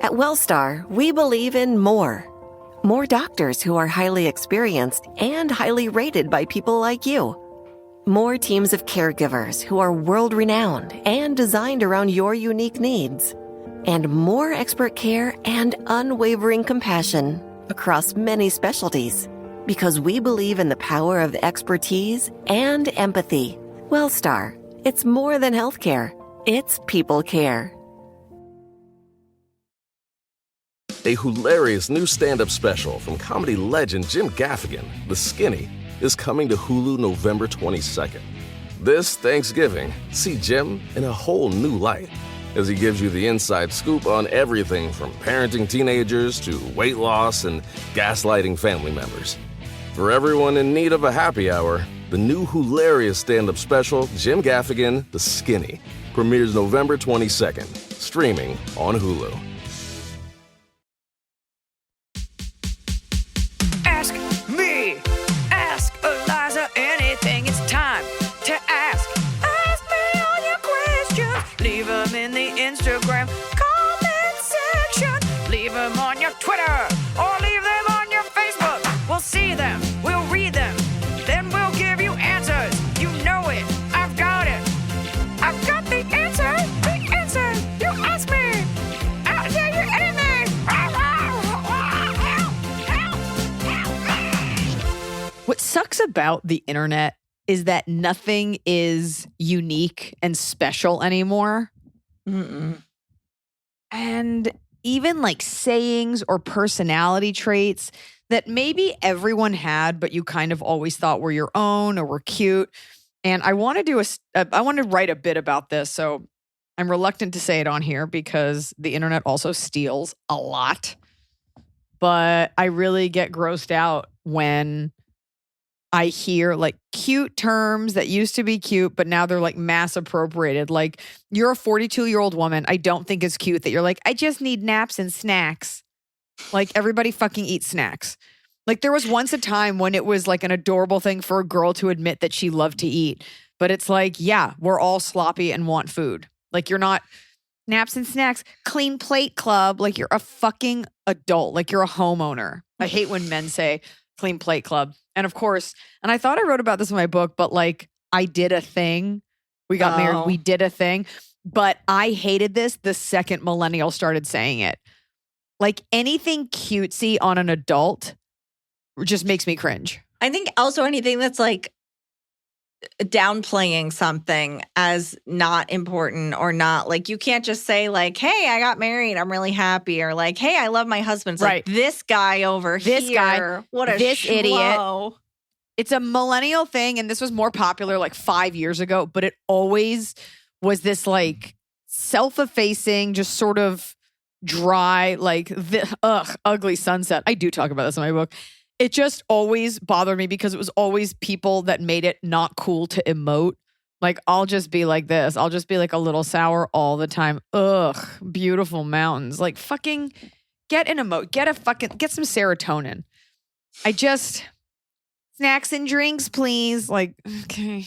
At WellStar, we believe in more. More doctors who are highly experienced and highly rated by people like you. More teams of caregivers who are world-renowned and designed around your unique needs. And more expert care and unwavering compassion across many specialties. Because we believe in the power of expertise and empathy. WellStar, it's more than healthcare. It's people care. A hilarious new stand-up special from comedy legend Jim Gaffigan, The Skinny, is coming to Hulu November 22nd. This Thanksgiving, see Jim in a whole new light as he gives you the inside scoop on everything from parenting teenagers to weight loss and gaslighting family members. For everyone in need of a happy hour, the new hilarious stand-up special, Jim Gaffigan, The Skinny, premieres November 22nd, streaming on Hulu. Ask me, ask Iliza anything. It's time to ask. Ask me all your questions. Leave them in the Instagram comment section. Leave them on your Twitter or leave them on your Facebook. We'll see them, we'll read them, then we'll give you answers. You know it, I've got it. I've got the answer, the answer. You ask me, I'll tell you anything. What sucks about the internet is that nothing is unique and special anymore. And even like sayings or personality traits that maybe everyone had, but you kind of always thought were your own or were cute. And I want to write a bit about this. So I'm reluctant to say it on here because the internet also steals a lot. But I really get grossed out when I hear like cute terms that used to be cute, but now they're like mass appropriated. Like, you're a 42-year-old woman. I don't think it's cute that you're like, I just need naps and snacks. Like, everybody fucking eats snacks. Like, there was once a time when it was like an adorable thing for a girl to admit that she loved to eat. But it's like, yeah, we're all sloppy and want food. Like, you're not naps and snacks, clean plate club. Like, you're a fucking adult. Like, you're a homeowner. I hate when men say clean plate club. And of course, and I thought I wrote about this in my book, but like, I did a thing. We got married. We did a thing. But I hated this the second millennial started saying it. Like, anything cutesy on an adult just makes me cringe. I think also anything that's like downplaying something as not important or not, like, you can't just say like, hey, I got married, I'm really happy, or like, hey, I love my husband. It's right. Like, this guy over this here, guy, what a this schmo. Idiot. It's a millennial thing, and this was more popular like 5 years ago, but it always was this like self-effacing, just sort of dry, like ugly sunset. I do talk about this in my book. It just always bothered me because it was always people that made it not cool to emote. Like, I'll just be like this. I'll just be like a little sour all the time. Ugh, beautiful mountains. Like, fucking get an emote. Get some serotonin. Snacks and drinks, please. Like, okay.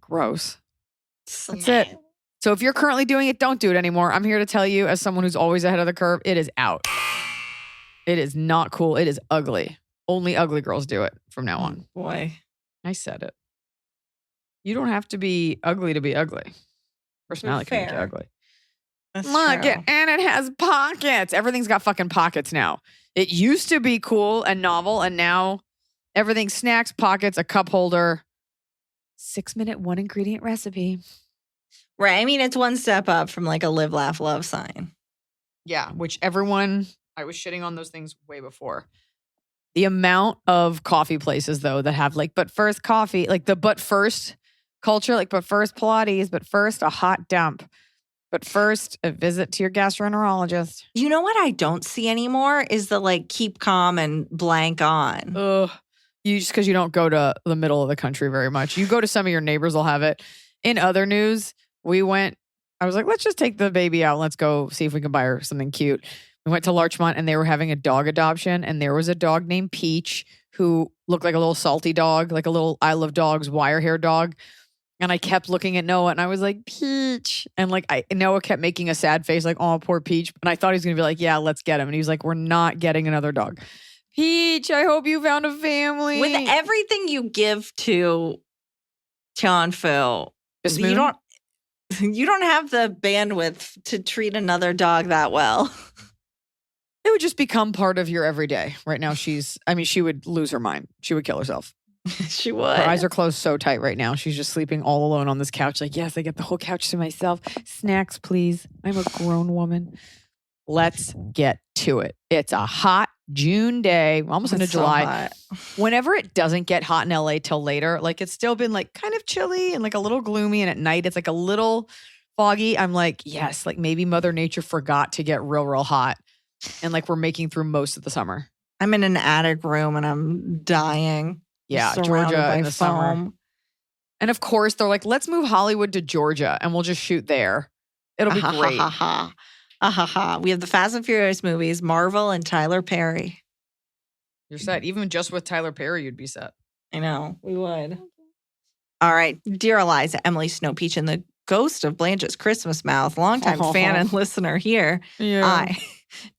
Gross. That's it. So if you're currently doing it, don't do it anymore. I'm here to tell you, as someone who's always ahead of the curve, it is out. It is not cool. It is ugly. Only ugly girls do it from now on. Boy. I said it. You don't have to be ugly to be ugly. Personality can make you ugly. That's Look, true. and it has pockets. Everything's got fucking pockets now. It used to be cool and novel, and now everything's snacks, pockets, a cup holder. 6-minute, 1-ingredient recipe. Right. I mean, it's one step up from like a live, laugh, love sign. Yeah, which I was shitting on those things way before. The amount of coffee places, though, that have like, but first coffee, like the but first culture, like, but first Pilates, but first a hot dump, but first a visit to your gastroenterologist. You know what I don't see anymore is the like keep calm and blank on. Ugh. Just because you don't go to the middle of the country very much. You go to some of your neighbors will have it. In other news, I was like, let's just take the baby out. Let's go see if we can buy her something cute. We went to Larchmont and they were having a dog adoption, and there was a dog named Peach who looked like a little salty dog, like a little I Love Dogs wire hair dog. And I kept looking at Noah and I was like, Peach. And like Noah kept making a sad face, like, oh, poor Peach. And I thought he was going to be like, yeah, let's get him. And he was like, we're not getting another dog. Peach, I hope you found a family. With everything you give to Tianfu, you don't have the bandwidth to treat another dog that well. It would just become part of your everyday. Right now, she would lose her mind. She would kill herself. She would. Her eyes are closed so tight right now. She's just sleeping all alone on this couch. Like, yes, I get the whole couch to myself. Snacks, please. I'm a grown woman. Let's get to it. It's a hot June day, almost into July. Whenever it doesn't get hot in LA till later, like it's still been like kind of chilly and like a little gloomy. And at night, it's like a little foggy. I'm like, yes, like maybe Mother Nature forgot to get real, real hot. And like we're making through most of the summer. I'm in an attic room and I'm dying. Yeah, Surrounded Georgia by in the summer. And of course, they're like, let's move Hollywood to Georgia and we'll just shoot there. It'll be great. We have the Fast and Furious movies, Marvel and Tyler Perry. You're set. Even just with Tyler Perry, you'd be set. I know, we would. All right. Dear Iliza, Emily Snow Peach, and the ghost of Blanche's Christmas mouth, longtime fan and listener here. Yeah. I,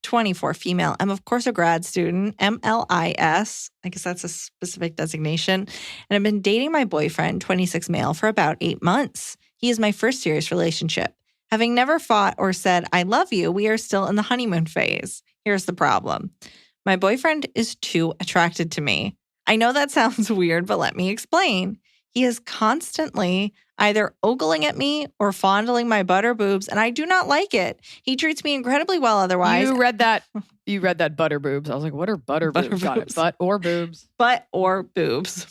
24, female. I'm, of course, a grad student, MLIS. I guess that's a specific designation. And I've been dating my boyfriend, 26 male, for about 8 months. He is my first serious relationship. Having never fought or said, I love you, we are still in the honeymoon phase. Here's the problem. My boyfriend is too attracted to me. I know that sounds weird, but let me explain. He is constantly either ogling at me or fondling my butt or boobs, and I do not like it. He treats me incredibly well otherwise. You read that butter boobs. I was like, what are butter boobs? Got it. Butt or boobs. Butt or boobs.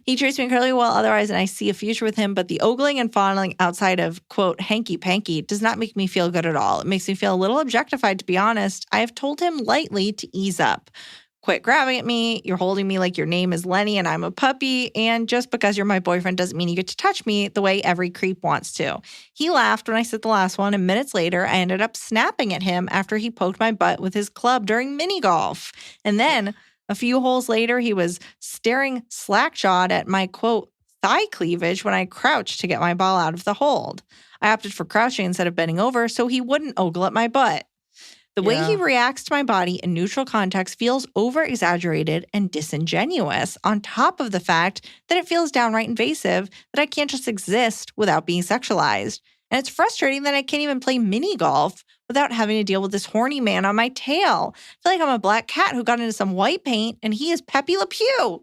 He treats me incredibly well otherwise, and I see a future with him, but the ogling and fondling outside of, quote, hanky-panky does not make me feel good at all. It makes me feel a little objectified, to be honest. I have told him lightly to ease up. Quit grabbing at me. You're holding me like your name is Lenny and I'm a puppy. And just because you're my boyfriend doesn't mean you get to touch me the way every creep wants to. He laughed when I said the last one, and minutes later, I ended up snapping at him after he poked my butt with his club during mini golf. And then a few holes later, he was staring slack-jawed at my, quote, thigh cleavage when I crouched to get my ball out of the hold. I opted for crouching instead of bending over so he wouldn't ogle at my butt. The way he reacts to my body in neutral context feels over-exaggerated and disingenuous, on top of the fact that it feels downright invasive that I can't just exist without being sexualized. And it's frustrating that I can't even play mini golf without having to deal with this horny man on my tail. I feel like I'm a black cat who got into some white paint, and he is Pepe Le Pew.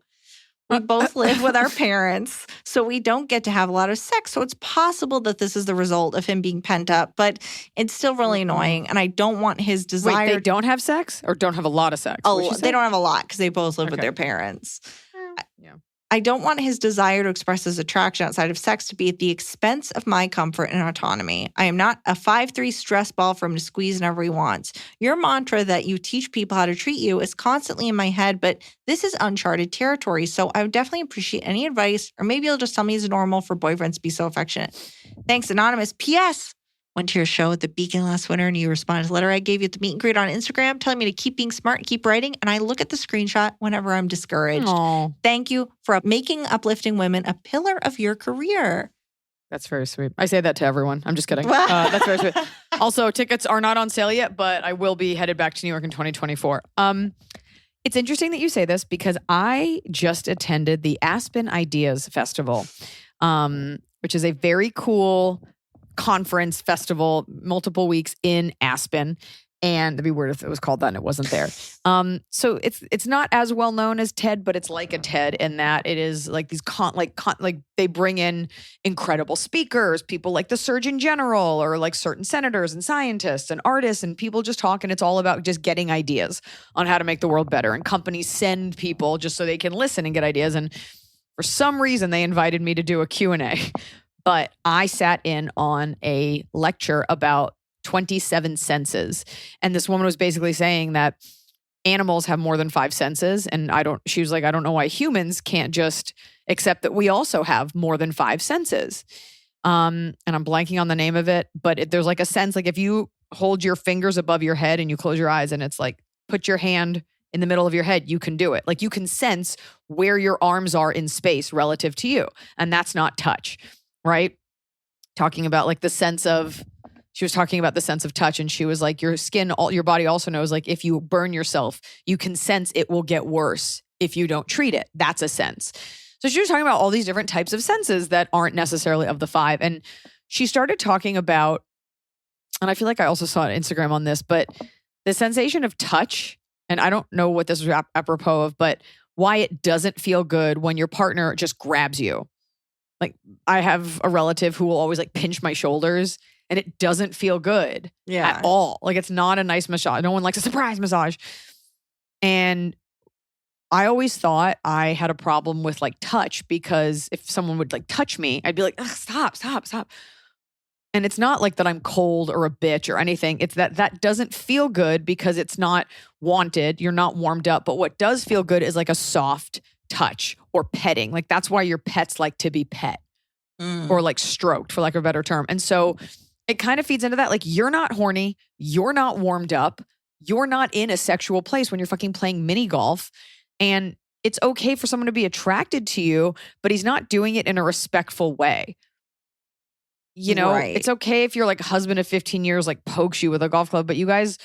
We both live with our parents, so we don't get to have a lot of sex. So it's possible that this is the result of him being pent up, but it's still really annoying. And I don't want his desire. Wait, they don't have sex or don't have a lot of sex? They don't have a lot because they both live with their parents. Yeah. I don't want his desire to express his attraction outside of sex to be at the expense of my comfort and autonomy. I am not a 5'3" stress ball for him to squeeze whenever he wants. Your mantra that you teach people how to treat you is constantly in my head, but this is uncharted territory, so I would definitely appreciate any advice, or maybe you'll just tell me it's normal for boyfriends to be so affectionate. Thanks, Anonymous. P.S. Went to your show at the Beacon last winter and you responded to the letter I gave you at the meet and greet on Instagram telling me to keep being smart and keep writing. And I look at the screenshot whenever I'm discouraged. Aww. Thank you for making uplifting women a pillar of your career. That's very sweet. I say that to everyone. I'm just kidding. That's very sweet. Also, tickets are not on sale yet, but I will be headed back to New York in 2024. It's interesting that you say this because I just attended the Aspen Ideas Festival, which is a very cool conference festival, multiple weeks in Aspen. And it'd be weird if it was called that and it wasn't there. So it's not as well known as TED, but it's like a TED in that it is like these they bring in incredible speakers, people like the Surgeon General or like certain senators and scientists and artists and people just talk. And it's all about just getting ideas on how to make the world better. And companies send people just so they can listen and get ideas. And for some reason, they invited me to do a Q&A. But I sat in on a lecture about 27 senses. And this woman was basically saying that animals have more than 5 senses. And she was like, I don't know why humans can't just accept that we also have more than 5 senses. And I'm blanking on the name of it, but there's like a sense, like if you hold your fingers above your head and you close your eyes and it's like, put your hand in the middle of your head, you can do it. Like you can sense where your arms are in space relative to you. And that's not touch, right? Talking about like the sense of, she was talking about the sense of touch, and she was like, your skin, your body also knows, like if you burn yourself, you can sense it will get worse if you don't treat it. That's a sense. So she was talking about all these different types of senses that aren't necessarily of the 5. And she started talking about, and I feel like I also saw an Instagram on this, but the sensation of touch, and I don't know what this was apropos of, but why it doesn't feel good when your partner just grabs you. Like I have a relative who will always like pinch my shoulders, and it doesn't feel good at all. Like it's not a nice massage. No one likes a surprise massage. And I always thought I had a problem with like touch, because if someone would like touch me, I'd be like, stop. And it's not like that I'm cold or a bitch or anything. It's that doesn't feel good because it's not wanted. You're not warmed up. But what does feel good is like a soft touch or petting. Like that's why your pets like to be pet or like stroked, for lack of a better term. And so it kind of feeds into that. Like you're not horny. You're not warmed up. You're not in a sexual place when you're fucking playing mini golf. And it's okay for someone to be attracted to you, but he's not doing it in a respectful way. You know, It's okay if your like husband of 15 years like pokes you with a golf club, but you guys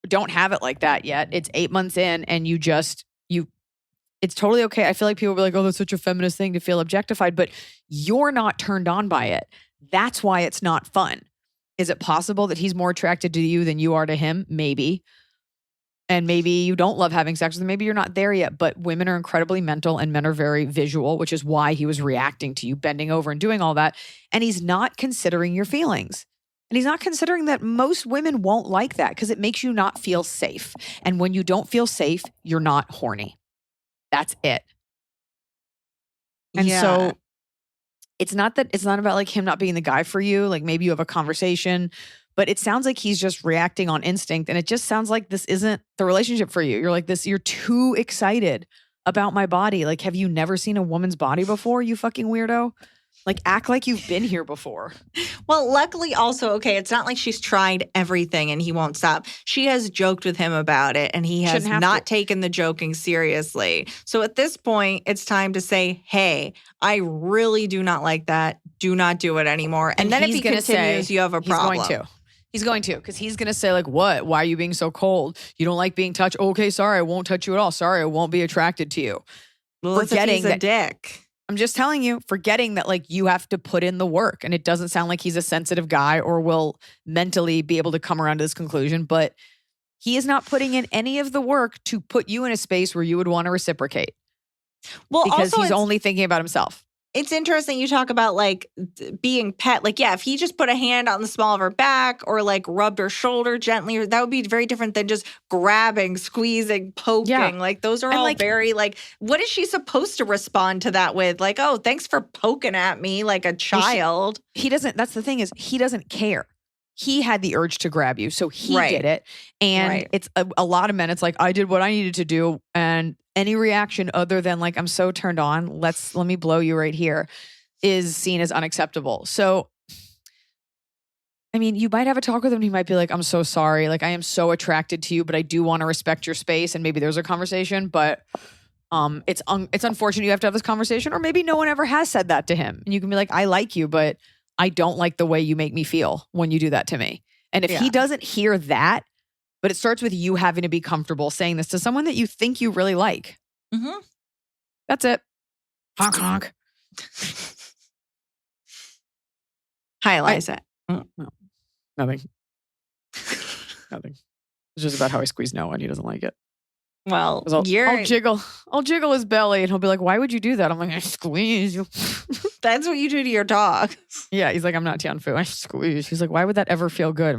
don't have it like that yet. It's 8 months in, and it's totally okay. I feel like people will be like, oh, that's such a feminist thing to feel objectified, but you're not turned on by it. That's why it's not fun. Is it possible that he's more attracted to you than you are to him? Maybe. And maybe you don't love having sex with him. Maybe you're not there yet, but women are incredibly mental and men are very visual, which is why he was reacting to you bending over and doing all that. And he's not considering your feelings. And he's not considering that most women won't like that because it makes you not feel safe. And when you don't feel safe, you're not horny. That's it. And so it's not about like him not being the guy for you. Like maybe you have a conversation, but it sounds like he's just reacting on instinct. And it just sounds like this isn't the relationship for you. You're like this, you're too excited about my body. Like, have you never seen a woman's body before, you fucking weirdo? Like, act like you've been here before. Well, luckily also, okay, it's not like she's tried everything and he won't stop. She has joked with him about it and he has not taken the joking seriously. So at this point, it's time to say, hey, I really do not like that. Do not do it anymore. And then if he continues, you have a problem. He's going to, because he's going to say like, what? Why are you being so cold? You don't like being touched? Okay, sorry, I won't touch you at all. Sorry, I won't be attracted to you. Well, forgetting he's a dick. I'm just telling you, forgetting that like you have to put in the work. And it doesn't sound like he's a sensitive guy or will mentally be able to come around to this conclusion, but he is not putting in any of the work to put you in a space where you would want to reciprocate. Well, because he's only thinking about himself. It's interesting you talk about like being pet. Like, yeah, if he just put a hand on the small of her back or like rubbed her shoulder gently, that would be very different than just grabbing, squeezing, poking. Yeah. Like those are all like, very like, what is she supposed to respond to that with? Like, oh, thanks for poking at me like a child. He doesn't, that's the thing is he doesn't care. He had the urge to grab you, so he did it. And it's a lot of men, it's like, I did what I needed to do. And any reaction other than like, I'm so turned on, let me blow you right here, is seen as unacceptable. So, I mean, you might have a talk with him. He might be like, I'm so sorry. Like, I am so attracted to you, but I do want to respect your space. And maybe there's a conversation, but it's unfortunate you have to have this conversation. Or maybe no one ever has said that to him. And you can be like, I like you, but I don't like the way you make me feel when you do that to me. And if he doesn't hear that, but it starts with you having to be comfortable saying this to someone that you think you really like. Mm-hmm. That's it. Honk, honk. Hi, Iliza. No, nothing. Nothing. It's just about how I squeeze no and he doesn't like it. Well, I'll jiggle his belly and he'll be like, why would you do that? I'm like, I squeeze you. That's what you do to your dog. Yeah, he's like, I'm not Tianfu. I squeeze. He's like, why would that ever feel good?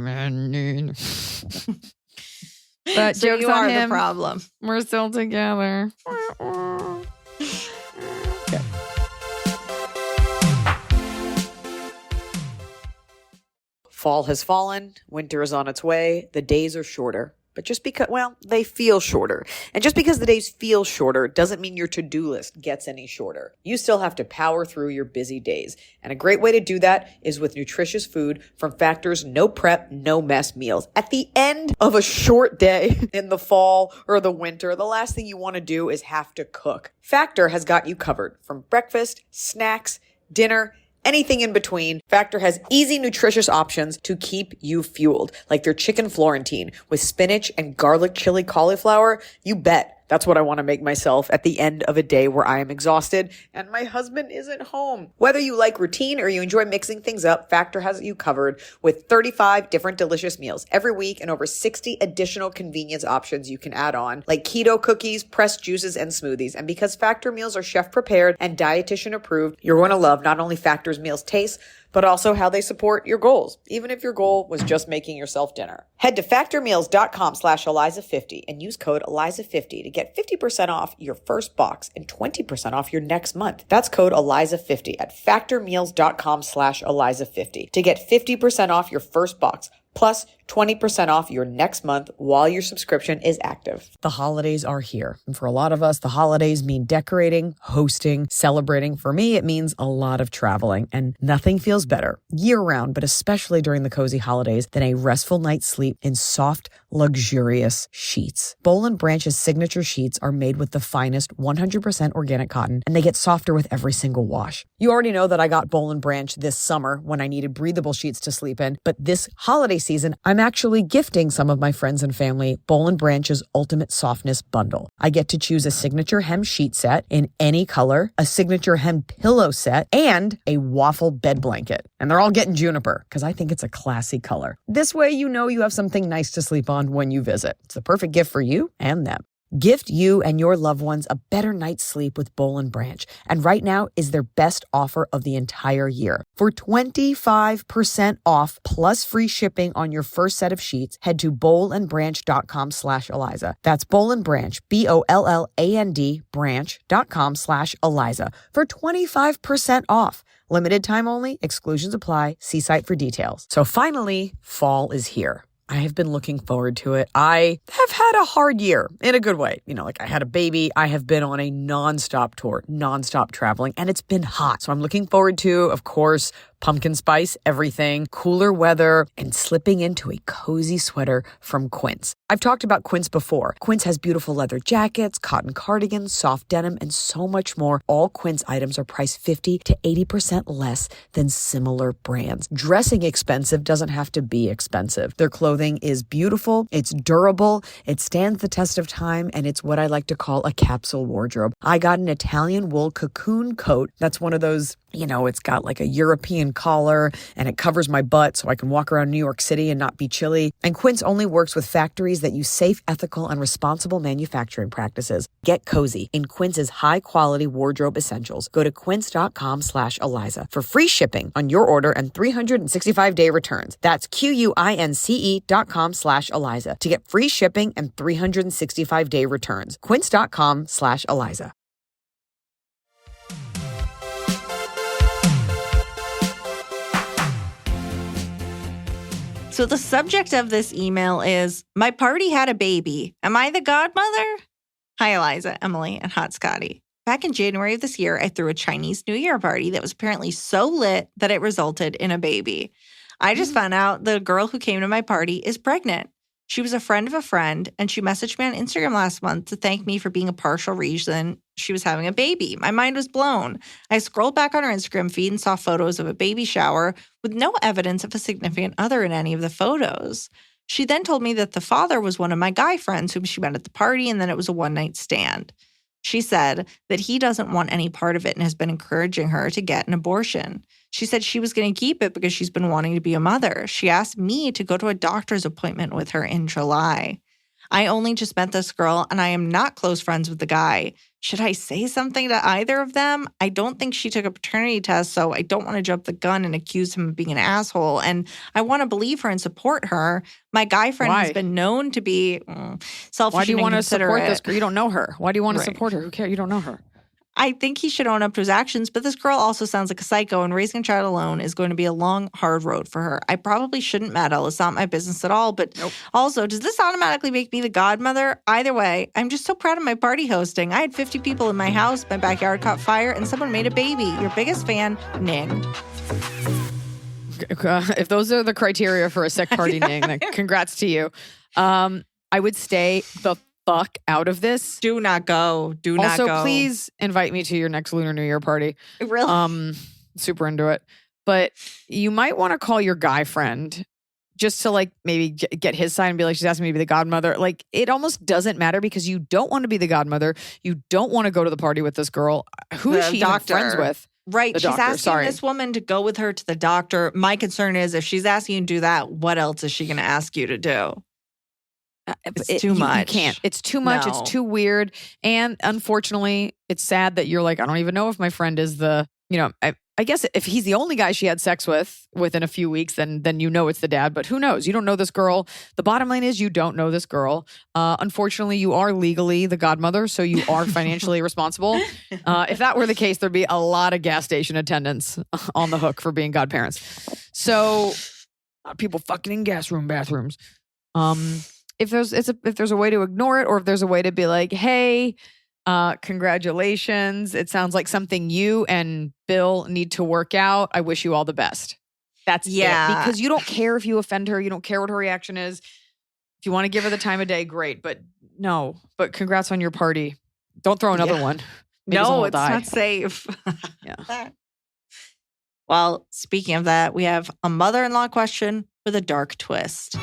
But so jokes you on are him. The problem. We're still together. Okay. Fall has fallen. Winter is on its way. The days are shorter. but just because, they feel shorter. And just because the days feel shorter doesn't mean your to-do list gets any shorter. You still have to power through your busy days. And a great way to do that is with nutritious food from Factor's no prep, no mess meals. At the end of a short day in the fall or the winter, the last thing you want to do is have to cook. Factor has got you covered from breakfast, snacks, dinner, anything in between. Factor has easy, nutritious options to keep you fueled, like their chicken Florentine with spinach and garlic chili cauliflower. You bet. That's what I want to make myself at the end of a day where I am exhausted and my husband isn't home. Whether you like routine or you enjoy mixing things up, Factor has you covered with 35 different delicious meals every week and over 60 additional convenience options you can add on, like keto cookies, pressed juices, and smoothies. And because Factor meals are chef prepared and dietitian approved, you're going to love not only Factor's meals taste, but also how they support your goals, even if your goal was just making yourself dinner. Head to factormeals.com/Iliza50 and use code Iliza50 to get 50% off your first box and 20% off your next month. That's code Iliza50 at factormeals.com/Iliza50 to get 50% off your first box plus 20% off your next month while your subscription is active. The holidays are here. And for a lot of us, the holidays mean decorating, hosting, celebrating. For me, it means a lot of traveling. And nothing feels better year-round, but especially during the cozy holidays, than a restful night's sleep in soft, luxurious sheets. Boll & Branch's signature sheets are made with the finest 100% organic cotton, and they get softer with every single wash. You already know that I got Boll & Branch this summer when I needed breathable sheets to sleep in, but this holiday season, I'm actually gifting some of my friends and family Boll & Branch's Ultimate Softness Bundle. I get to choose a signature hem sheet set in any color, a signature hem pillow set, and a waffle bed blanket. And they're all getting juniper because I think it's a classy color. This way you know you have something nice to sleep on when you visit. It's the perfect gift for you and them. Gift you and your loved ones a better night's sleep with Boll & Branch. And right now is their best offer of the entire year. For 25% off plus free shipping on your first set of sheets, head to bollandbranch.com/Iliza. That's Boll & Branch, BOLLAND branch.com/Iliza for 25% off. Limited time only, exclusions apply. See site for details. So finally, fall is here. I have been looking forward to it. I have had a hard year in a good way. I had a baby. I have been on a nonstop tour, nonstop traveling, and it's been hot. So I'm looking forward to, of course, pumpkin spice, everything, cooler weather, and slipping into a cozy sweater from Quince. I've talked about Quince before. Quince has beautiful leather jackets, cotton cardigans, soft denim, and so much more. All Quince items are priced 50 to 80% less than similar brands. Dressing expensive doesn't have to be expensive. Their clothing is beautiful, it's durable, it stands the test of time, and it's what I like to call a capsule wardrobe. I got an Italian wool cocoon coat. That's one of those, it's got like a European collar and it covers my butt so I can walk around New York City and not be chilly. And Quince only works with factories that use safe, ethical, and responsible manufacturing practices. Get cozy in Quince's high-quality wardrobe essentials. Go to quince.com/Iliza for free shipping on your order and 365-day returns. That's QUINCE.com/Iliza to get free shipping and 365-day returns. Quince.com/Iliza. So the subject of this email is, my party had a baby. Am I the godmother? Hi, Iliza, Emily, and Hot Scotty. Back in January of this year, I threw a Chinese New Year party that was apparently so lit that it resulted in a baby. I just found out the girl who came to my party is pregnant. She was a friend of a friend, and she messaged me on Instagram last month to thank me for being a partial reason she was having a baby. My mind was blown. I scrolled back on her Instagram feed and saw photos of a baby shower with no evidence of a significant other in any of the photos. She then told me that the father was one of my guy friends whom she met at the party, and then it was a one-night stand. She said that he doesn't want any part of it and has been encouraging her to get an abortion. She said she was going to keep it because she's been wanting to be a mother. She asked me to go to a doctor's appointment with her in July. I only just met this girl, and I am not close friends with the guy. Should I say something to either of them? I don't think she took a paternity test, so I don't want to jump the gun and accuse him of being an asshole. And I want to believe her and support her. My guy friend has been known to be selfish. Why do you want to support this girl? You don't know her. Why do you want to support her? Who cares? You don't know her. I think he should own up to his actions, but this girl also sounds like a psycho, and raising a child alone is going to be a long, hard road for her. I probably shouldn't meddle. It's not my business at all. But also, does this automatically make me the godmother? Either way, I'm just so proud of my party hosting. I had 50 people in my house, my backyard caught fire, and someone made a baby. Your biggest fan, Ning. If those are the criteria for a sick party, Ning, then congrats to you. I would stay the fuck out of this. Do not go. Do not go. Also, please invite me to your next Lunar New Year party. Really? Super into it. But you might want to call your guy friend just to like maybe get his side and be like, she's asking me to be the godmother. Like, it almost doesn't matter because you don't want to be the godmother. You don't want to go to the party with this girl. Who is she even friends with? Right. The she's doctor, asking this woman to go with her to the doctor. My concern is if she's asking you to do that, what else is she going to ask you to do? It's too much. You can't. It's too much. No. It's too weird. And unfortunately, it's sad that you're like, I don't even know if my friend is the, I guess if he's the only guy she had sex with within a few weeks, then you know it's the dad. But who knows? You don't know this girl. The bottom line is you don't know this girl. Unfortunately, you are legally the godmother, so you are financially responsible. If that were the case, there'd be a lot of gas station attendants on the hook for being godparents. So, a lot of people fucking in bathrooms. If there's a way to ignore it, or if there's a way to be like, hey, congratulations. It sounds like something you and Bill need to work out. I wish you all the best. That's it. Because you don't care if you offend her. You don't care what her reaction is. If you want to give her the time of day, great. But no. But congrats on your party. Don't throw another one. Maybe no, it's die. not safe. Yeah. Well, speaking of that, we have a mother-in-law question with a dark twist.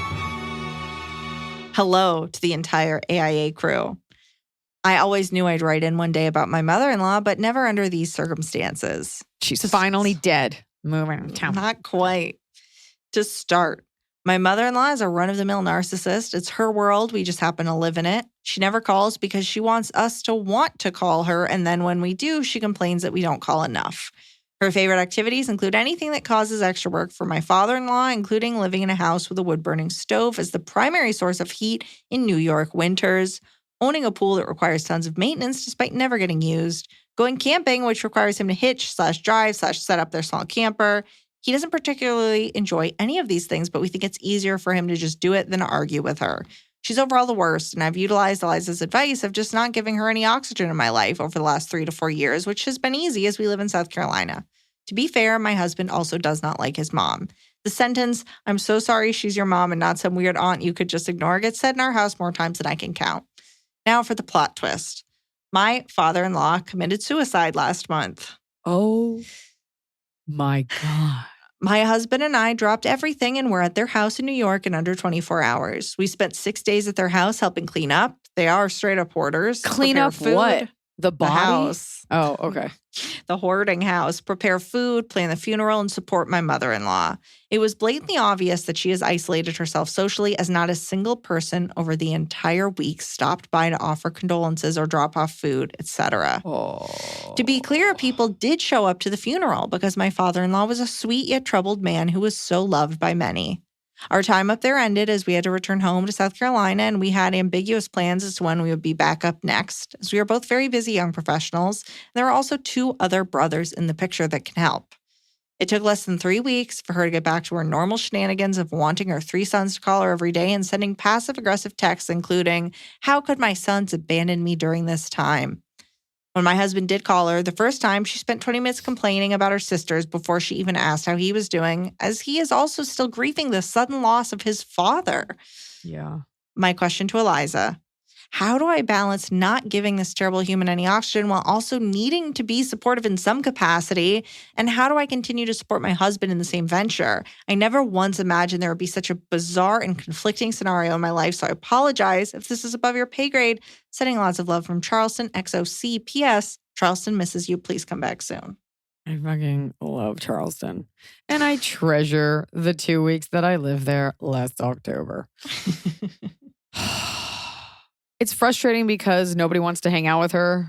Hello to the entire AIA crew. I always knew I'd write in one day about my mother-in-law, but never under these circumstances. She's finally dead. Moving to town. Not quite. To start, my mother-in-law is a run-of-the-mill narcissist. It's her world. We just happen to live in it. She never calls because she wants us to want to call her, and then when we do, she complains that we don't call enough. Her favorite activities include anything that causes extra work for my father-in-law, including living in a house with a wood-burning stove as the primary source of heat in New York winters, owning a pool that requires tons of maintenance despite never getting used, going camping, which requires him to hitch/drive/set up their small camper. He doesn't particularly enjoy any of these things, but we think it's easier for him to just do it than to argue with her. She's overall the worst, and I've utilized Iliza's advice of just not giving her any oxygen in my life over the last 3 to 4 years, which has been easy as we live in South Carolina. To be fair, my husband also does not like his mom. The sentence, "I'm so sorry she's your mom and not some weird aunt you could just ignore," gets said in our house more times than I can count. Now for the plot twist. My father-in-law committed suicide last month. Oh my God. My husband and I dropped everything and were at their house in New York in under 24 hours. We spent 6 days at their house helping clean up. They are straight up hoarders. Clean up food, what? The body? house. Oh, okay. The hoarding house, prepare food, plan the funeral, and support my mother-in-law. It was blatantly obvious that she has isolated herself socially, as not a single person over the entire week stopped by to offer condolences or drop off food, etc. Oh. To be clear, people did show up to the funeral because my father-in-law was a sweet yet troubled man who was so loved by many. Our time up there ended as we had to return home to South Carolina, and we had ambiguous plans as to when we would be back up next, as we are both very busy young professionals. And there are also 2 other brothers in the picture that can help. It took less than 3 weeks for her to get back to her normal shenanigans of wanting her 3 sons to call her every day and sending passive-aggressive texts, including, "How could my sons abandon me during this time?" When my husband did call her the first time, she spent 20 minutes complaining about her sisters before she even asked how he was doing, as he is also still grieving the sudden loss of his father. Yeah. My question to Iliza, how do I balance not giving this terrible human any oxygen while also needing to be supportive in some capacity? And how do I continue to support my husband in the same venture? I never once imagined there would be such a bizarre and conflicting scenario in my life, so I apologize if this is above your pay grade. Sending lots of love from Charleston, XOC. P.S. Charleston misses you. Please come back soon. I fucking love Charleston. And I treasure the 2 weeks that I lived there last October. It's frustrating because nobody wants to hang out with her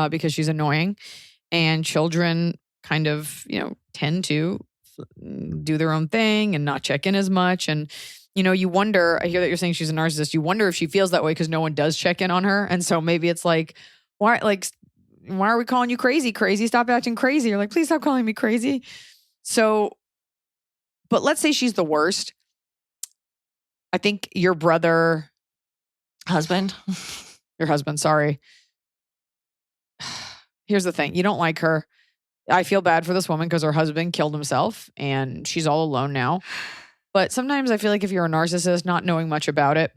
because she's annoying. And children kind of, tend to do their own thing and not check in as much. And, you wonder, I hear that you're saying she's a narcissist. You wonder if she feels that way because no one does check in on her. And so maybe it's like, why, why are we calling you crazy? Crazy, stop acting crazy. You're like, please stop calling me crazy. So, but let's say she's the worst. I think your husband, sorry. Here's the thing. You don't like her. I feel bad for this woman because her husband killed himself and she's all alone now. But sometimes I feel like if you're a narcissist, not knowing much about it,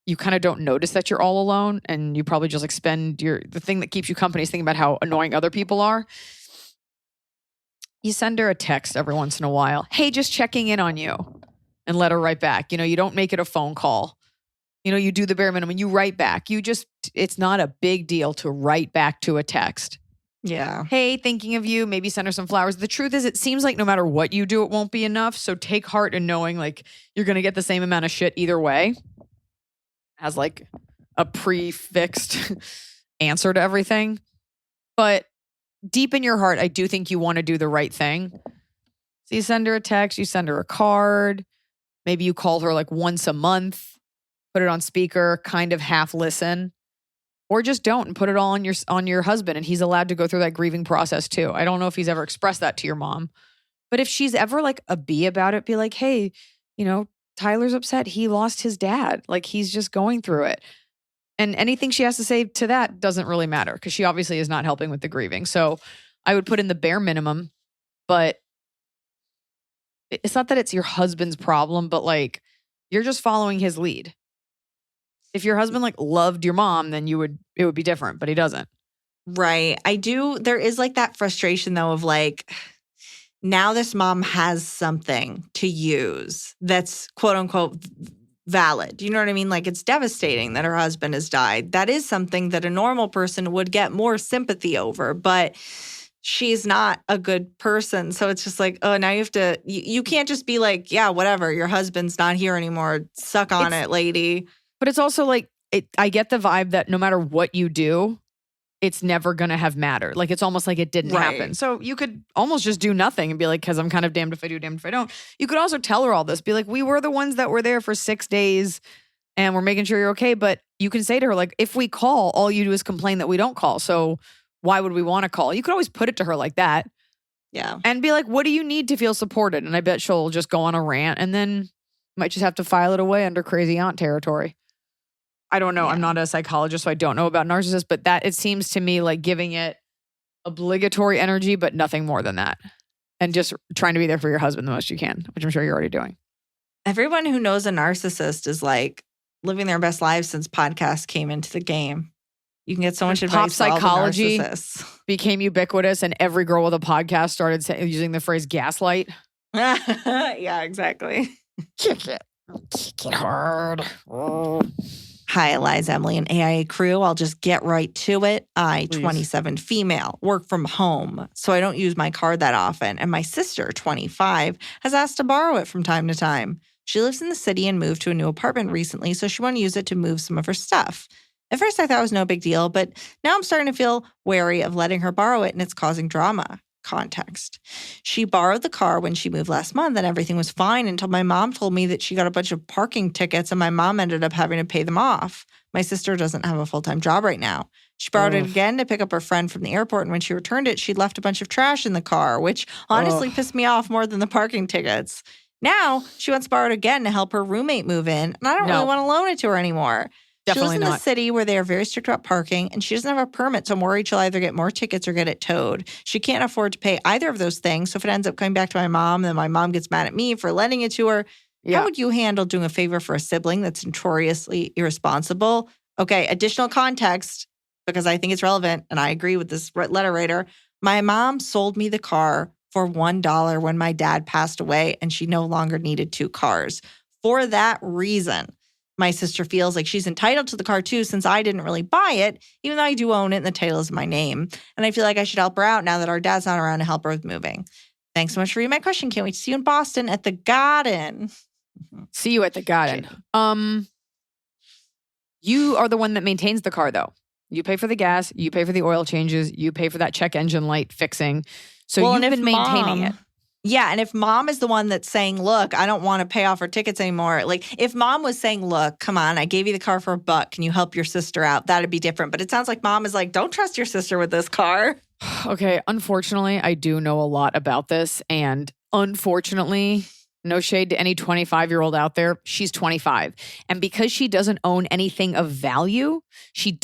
you kind of don't notice that you're all alone, and you probably just like spend the thing that keeps you company is thinking about how annoying other people are. You send her a text every once in a while. Hey, just checking in on you, and let her write back. You don't make it a phone call. You do the bare minimum. You write back. It's not a big deal to write back to a text. Yeah. Hey, thinking of you. Maybe send her some flowers. The truth is, it seems like no matter what you do, it won't be enough. So take heart in knowing like you're going to get the same amount of shit either way. Has like a prefixed answer to everything. But deep in your heart, I do think you want to do the right thing. So you send her a text, you send her a card. Maybe you call her like once a month, put it on speaker, kind of half listen. Or just don't and put it all on your husband, and he's allowed to go through that grieving process too. I don't know if he's ever expressed that to your mom. But if she's ever like a bee about it, be like, hey, Tyler's upset. He lost his dad. Like he's just going through it. And anything she has to say to that doesn't really matter because she obviously is not helping with the grieving. So I would put in the bare minimum, but it's not that it's your husband's problem, but like you're just following his lead. If your husband like loved your mom, then it would be different, but he doesn't. Right. There is like that frustration though of like, now this mom has something to use that's quote unquote valid. You know what I mean? Like it's devastating that her husband has died. That is something that a normal person would get more sympathy over, but she's not a good person. So it's just like, oh, now you can't just be like, yeah, whatever. Your husband's not here anymore. Suck on it, lady. But it's also like, I get the vibe that no matter what you do, it's never going to have mattered. Like, it's almost like it didn't happen. So you could almost just do nothing and be like, because I'm kind of damned if I do, damned if I don't. You could also tell her all this. Be like, we were the ones that were there for 6 days and we're making sure you're okay. But you can say to her, like, if we call, all you do is complain that we don't call. So why would we want to call? You could always put it to her like that. Yeah. And be like, what do you need to feel supported? And I bet she'll just go on a rant and then might just have to file it away under crazy aunt territory. I don't know. Yeah. I'm not a psychologist, so I don't know about narcissists, but that it seems to me like giving it obligatory energy, but nothing more than that. And just trying to be there for your husband the most you can, which I'm sure you're already doing. Everyone who knows a narcissist is like living their best lives since podcasts came into the game. You can get so much advice. Pop psychology became ubiquitous, and every girl with a podcast started using the phrase gaslight. Yeah, exactly. Kick it hard. Oh. Hi, Iliza, Emily, and AIA crew. I'll just get right to it. I, 27, female, work from home, so I don't use my car that often. And my sister, 25, has asked to borrow it from time to time. She lives in the city and moved to a new apartment recently, so she wanted to use it to move some of her stuff. At first, I thought it was no big deal, but now I'm starting to feel wary of letting her borrow it, and it's causing drama. Context. She borrowed the car when she moved last month and everything was fine until my mom told me that she got a bunch of parking tickets and my mom ended up having to pay them off. My sister doesn't have a full-time job right now. She borrowed it again to pick up her friend from the airport, and when she returned it, she'd left a bunch of trash in the car, which honestly pissed me off more than the parking tickets. Now she wants to borrow it again to help her roommate move in, and I don't really want to loan it to her anymore. Definitely she lives in the city where they are very strict about parking, and she doesn't have a permit, so I'm worried she'll either get more tickets or get it towed. She can't afford to pay either of those things, so if it ends up coming back to my mom, then my mom gets mad at me for lending it to her. Yeah. How would you handle doing a favor for a sibling that's notoriously irresponsible? Okay, additional context, because I think it's relevant, and I agree with this letter writer. My mom sold me the car for $1 when my dad passed away, and she no longer needed 2 cars. For that reason, my sister feels like she's entitled to the car too, since I didn't really buy it, even though I do own it and the title is my name. And I feel like I should help her out now that our dad's not around to help her with moving. Thanks so much for reading my question. Can't wait to see you in Boston at the Garden. See you at the Garden. You are the one that maintains the car, though. You pay for the gas. You pay for the oil changes. You pay for that check engine light fixing. So you've been maintaining it. Yeah, and if mom is the one that's saying, look, I don't want to pay off her tickets anymore. Like, if mom was saying, look, come on, I gave you the car for $1. Can you help your sister out? That'd be different. But it sounds like mom is like, don't trust your sister with this car. Okay, unfortunately, I do know a lot about this. And unfortunately, no shade to any 25-year-old out there, she's 25. And because she doesn't own anything of value,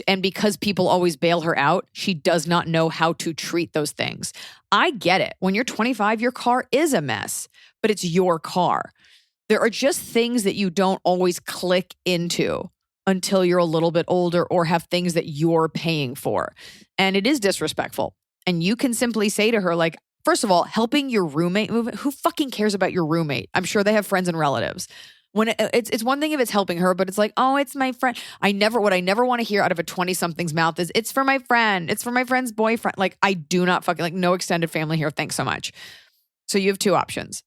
and because people always bail her out, she does not know how to treat those things. I get it. When you're 25, your car is a mess, but it's your car. There are just things that you don't always click into until you're a little bit older or have things that you're paying for. And it is disrespectful. And you can simply say to her, like, first of all, helping your roommate move, who fucking cares about your roommate? I'm sure they have friends and relatives. When it's one thing if it's helping her, but it's like, oh, it's my friend. What I never want to hear out of a 20-something's mouth is, it's for my friend. It's for my friend's boyfriend. Like, I do not fucking, like, no extended family here. Thanks so much. So you have two options.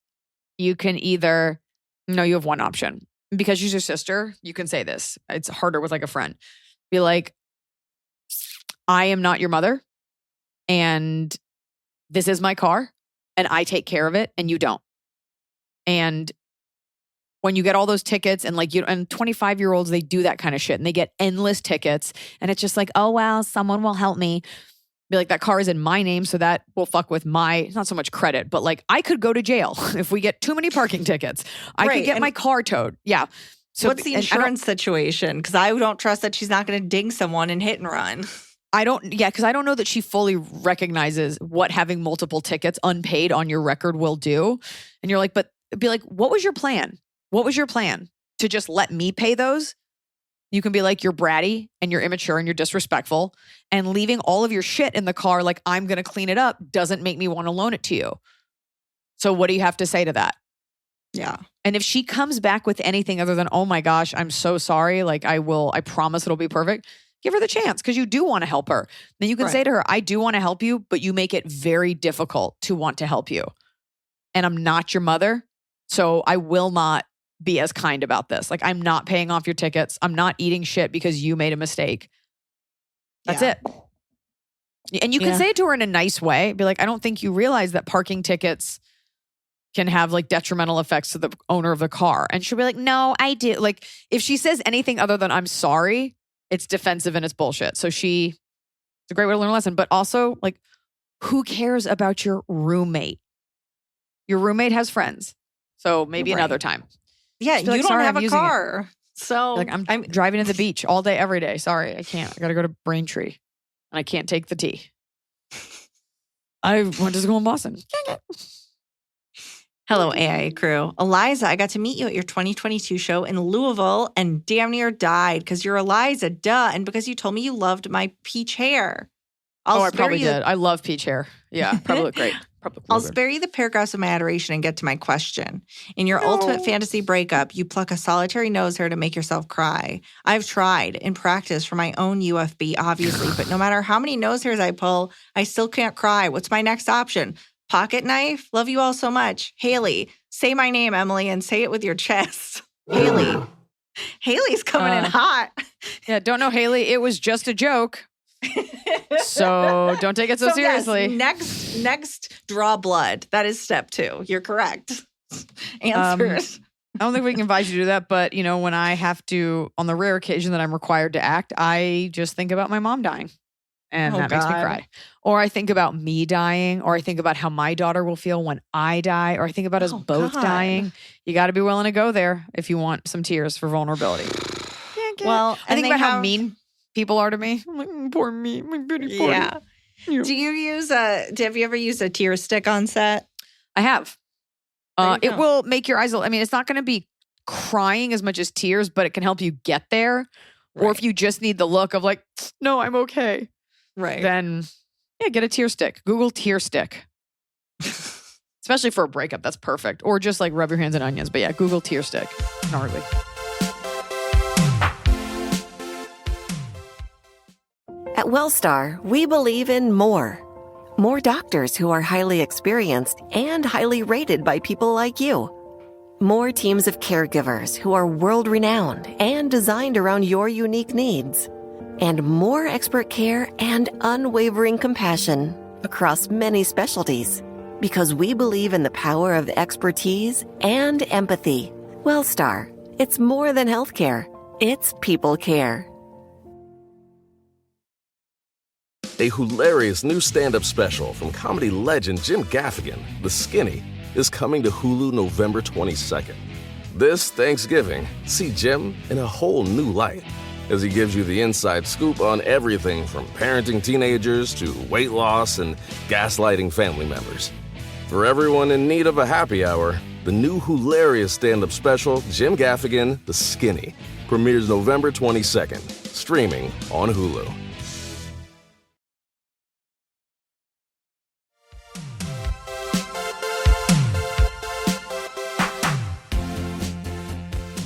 You can you have one option. Because she's your sister, you can say this. It's harder with like a friend. Be like, I am not your mother. And this is my car. And I take care of it. And you don't. And when you get all those tickets and 25-year-olds, they do that kind of shit and they get endless tickets. And it's just like, oh, well, someone will help me. Be like, that car is in my name. So that will fuck with my, not so much credit, but like I could go to jail if we get too many parking tickets. I could get my car towed. Yeah. So what's the insurance situation? Because I don't trust that she's not going to ding someone and hit and run. Because I don't know that she fully recognizes what having multiple tickets unpaid on your record will do. And you're like, but be like, what was your plan? What was your plan? To just let me pay those? You can be like, you're bratty and you're immature and you're disrespectful, and leaving all of your shit in the car like I'm going to clean it up doesn't make me want to loan it to you. So what do you have to say to that? Yeah. And if she comes back with anything other than, oh my gosh, I'm so sorry, like I promise it'll be perfect, give her the chance because you do want to help her. Then you can say to her, I do want to help you, but you make it very difficult to want to help you. And I'm not your mother, so I will not be as kind about this. Like, I'm not paying off your tickets. I'm not eating shit because you made a mistake. That's it. And you can say it to her in a nice way. Be like, I don't think you realize that parking tickets can have like detrimental effects to the owner of the car. And she'll be like, no, I do. Like, if she says anything other than I'm sorry, it's defensive and it's bullshit. So it's a great way to learn a lesson. But also, like, who cares about your roommate? Your roommate has friends. So maybe another time. Yeah, you like, don't have a car. So like, I'm driving to the beach all day, every day. Sorry, I can't. I got to go to Braintree. And I can't take the T. I went to school in Boston. Hello, AIA crew. Iliza, I got to meet you at your 2022 show in Louisville and damn near died because you're Iliza, duh. And because you told me you loved my peach hair. I probably did. I love peach hair. Yeah, probably look great. I'll spare you the paragraphs of my adoration and get to my question. In your ultimate fantasy breakup, you pluck a solitary nose hair to make yourself cry. I've tried in practice for my own UFB, obviously, but no matter how many nose hairs I pull, I still can't cry. What's my next option? Pocket knife? Love you all so much. Haley, say my name, Emily, and say it with your chest. Haley. Haley's coming in hot. Yeah, don't know Haley. It was just a joke. So don't take it so seriously. Yes, next, draw blood. That is step 2. You're correct. Answers. I don't think we can advise you to do that, but when I have to, on the rare occasion that I'm required to act, I just think about my mom dying. And that makes me cry. Or I think about me dying, or I think about how my daughter will feel when I die, or I think about us both dying. You got to be willing to go there if you want some tears for vulnerability. Well, I think about how mean people are to me. I'm like, poor me, my pretty poor. Yeah. Do you have you ever used a tear stick on set? I have. It will make your eyes, it's not going to be crying as much as tears, but it can help you get there. Right. Or if you just need the look of like, no, I'm okay. Right. Then, get a tear stick. Google tear stick. Especially for a breakup, that's perfect. Or just like rub your hands in onions. But Google tear stick. Gnarly. At Wellstar, we believe in more. More doctors who are highly experienced and highly rated by people like you. More teams of caregivers who are world-renowned and designed around your unique needs. And more expert care and unwavering compassion across many specialties. Because we believe in the power of expertise and empathy. Wellstar, it's more than healthcare. It's people care. A hilarious new stand-up special from comedy legend Jim Gaffigan, The Skinny, is coming to Hulu November 22nd. This Thanksgiving, see Jim in a whole new light as he gives you the inside scoop on everything from parenting teenagers to weight loss and gaslighting family members. For everyone in need of a happy hour, the new hilarious stand-up special, Jim Gaffigan, The Skinny, premieres November 22nd, streaming on Hulu.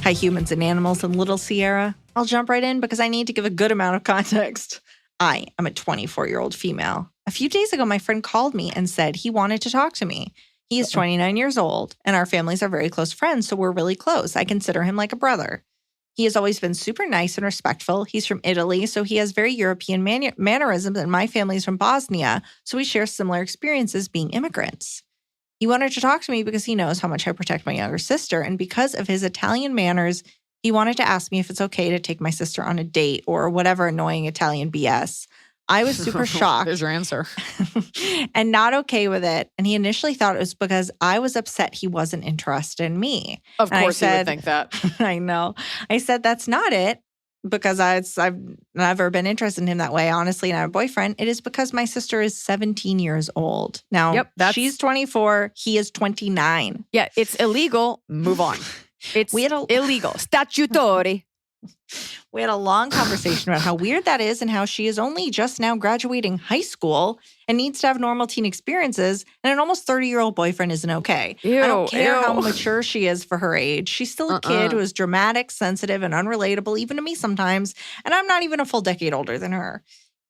Hi, humans and animals and little Sierra. I'll jump right in because I need to give a good amount of context. I am a 24-year-old female. A few days ago, my friend called me and said he wanted to talk to me. He is 29 years old, and our families are very close friends, so we're really close. I consider him like a brother. He has always been super nice and respectful. He's from Italy, so he has very European mannerisms, and my family is from Bosnia, so we share similar experiences being immigrants. He wanted to talk to me because he knows how much I protect my younger sister, and because of his Italian manners, he wanted to ask me if it's okay to take my sister on a date or whatever annoying Italian BS. I was super shocked. There's your answer. And not okay with it. And he initially thought it was because I was upset he wasn't interested in me. Of And course, he would think that. I know. I said, that's not it. Because I've never been interested in him that way, honestly, and I have a boyfriend. It is because my sister is 17 years old. Now, she's 24. He is 29. Yeah, it's illegal. Move on. It's illegal. Statutory. We had a long conversation about how weird that is and how she is only just now graduating high school and needs to have normal teen experiences, and an almost 30-year-old boyfriend isn't okay. I don't care how mature she is for her age. She's still a kid who is dramatic, sensitive, and unrelatable, even to me sometimes, and I'm not even a full decade older than her.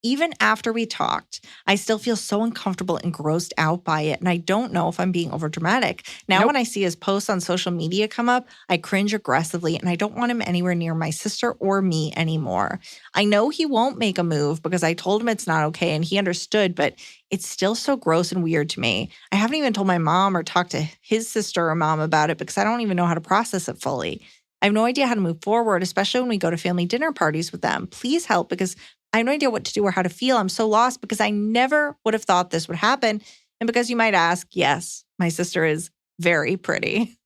Even after we talked, I still feel so uncomfortable and grossed out by it, and I don't know if I'm being overdramatic. Now, when I see his posts on social media come up, I cringe aggressively, and I don't want him anywhere near my sister or me anymore. I know he won't make a move because I told him it's not okay, and he understood, but it's still so gross and weird to me. I haven't even told my mom or talked to his sister or mom about it because I don't even know how to process it fully. I have no idea how to move forward, especially when we go to family dinner parties with them. Please help because I have no idea what to do or how to feel. I'm so lost because I never would have thought this would happen. And because you might ask, yes, my sister is very pretty.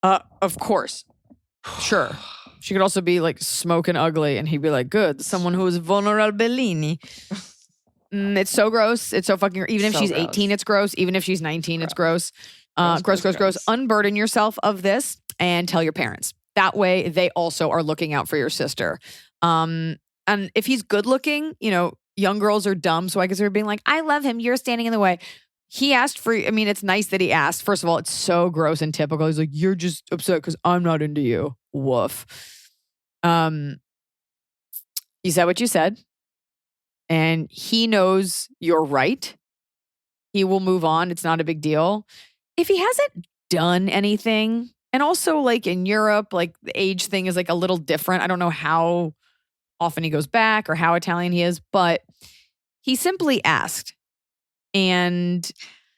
Of course. Sure. She could also be like smoking ugly and he'd be like, good, someone who is vulnerabilini. It's so gross. It's so fucking, even if So she's gross. 18, it's gross. Even if she's 19, it's gross. Gross. Unburden yourself of this and tell your parents. That way they also are looking out for your sister. And if he's good looking, young girls are dumb. So I guess they're being like, I love him. You're standing in the way. He asked for, it's nice that he asked. First of all, it's so gross and typical. He's like, you're just upset because I'm not into you. Woof. You said what you said. And he knows you're right. He will move on. It's not a big deal. If he hasn't done anything, and also like in Europe, like the age thing is like a little different. I don't know how often he goes back or how Italian he is, but he simply asked. And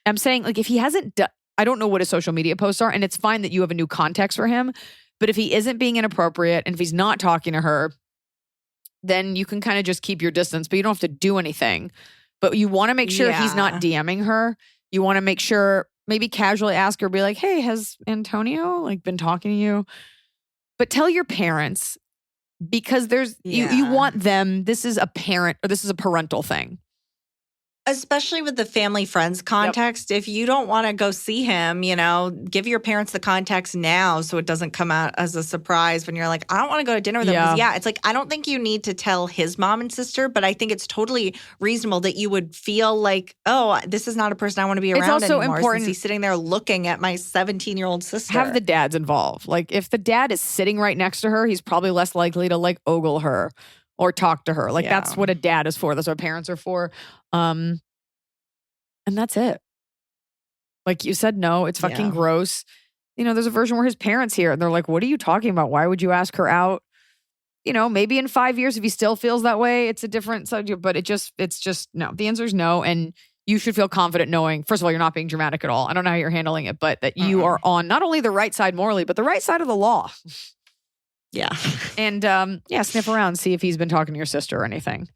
I'm saying, like, if he hasn't done, I don't know what his social media posts are, and it's fine that you have a new context for him, but if he isn't being inappropriate and if he's not talking to her, then you can kind of just keep your distance, but you don't have to do anything. But you want to make sure he's not DMing her. You want to make sure, maybe casually ask her, be like, hey, has Antonio like been talking to you? But tell your parents, because you want them, this is a parent or this is a parental thing. Especially with the family friends context, if you don't want to go see him, give your parents the context now so it doesn't come out as a surprise when you're like, I don't want to go to dinner with them. 'Cause, it's like, I don't think you need to tell his mom and sister, but I think it's totally reasonable that you would feel like, oh, this is not a person I want to be around anymore. It's also important. Since he's sitting there looking at my 17-year-old sister. Have the dads involved. Like if the dad is sitting right next to her, he's probably less likely to like ogle her or talk to her. Like that's what a dad is for. That's what parents are for. And that's it. Like you said, no, it's fucking gross. There's a version where his parents hear it and they're like, what are you talking about? Why would you ask her out? Maybe in 5 years, if he still feels that way, it's a different subject, but it's just no. The answer is no. And you should feel confident knowing, first of all, you're not being dramatic at all. I don't know how you're handling it, but that you are on not only the right side morally, but the right side of the law. Yeah. And sniff around, see if he's been talking to your sister or anything.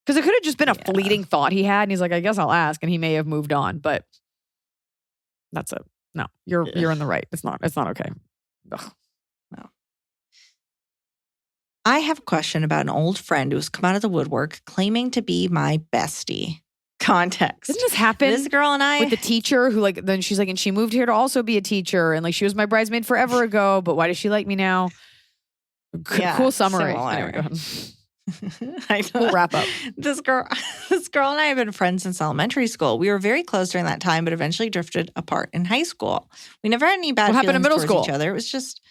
Because it could have just been a fleeting thought he had, and he's like, I guess I'll ask, and he may have moved on, but that's it. No, you're in the right. It's not okay. Ugh. No. I have a question about an old friend who's come out of the woodwork claiming to be my bestie. Context. Didn't this happen? This girl and I with the teacher who then she's like, and she moved here to also be a teacher, and like she was my bridesmaid forever ago, but why does she like me now? Cool summary. Anyway, go ahead. I know. We'll wrap up. This girl and I have been friends since elementary school. We were very close during that time, but eventually drifted apart in high school. We never had any bad What feelings happened in middle towards school? each other. It was just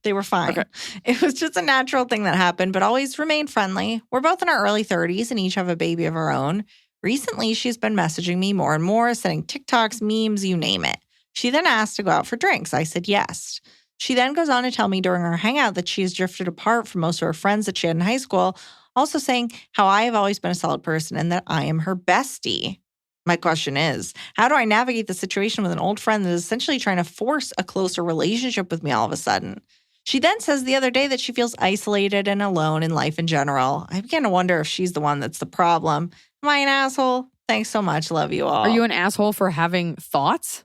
they were fine. Okay. It was just a natural thing that happened, but always remained friendly. We're both in our early 30s and each have a baby of our own. Recently, she's been messaging me more and more, sending TikToks, memes, you name it. She then asked to go out for drinks. I said yes. She then goes on to tell me during our hangout that she has drifted apart from most of her friends that she had in high school, also saying how I have always been a solid person and that I am her bestie. My question is, how do I navigate the situation with an old friend that is essentially trying to force a closer relationship with me all of a sudden? She then says the other day that she feels isolated and alone in life in general. I begin to wonder if she's the one that's the problem. Am I an asshole? Thanks so much. Love you all. Are you an asshole for having thoughts?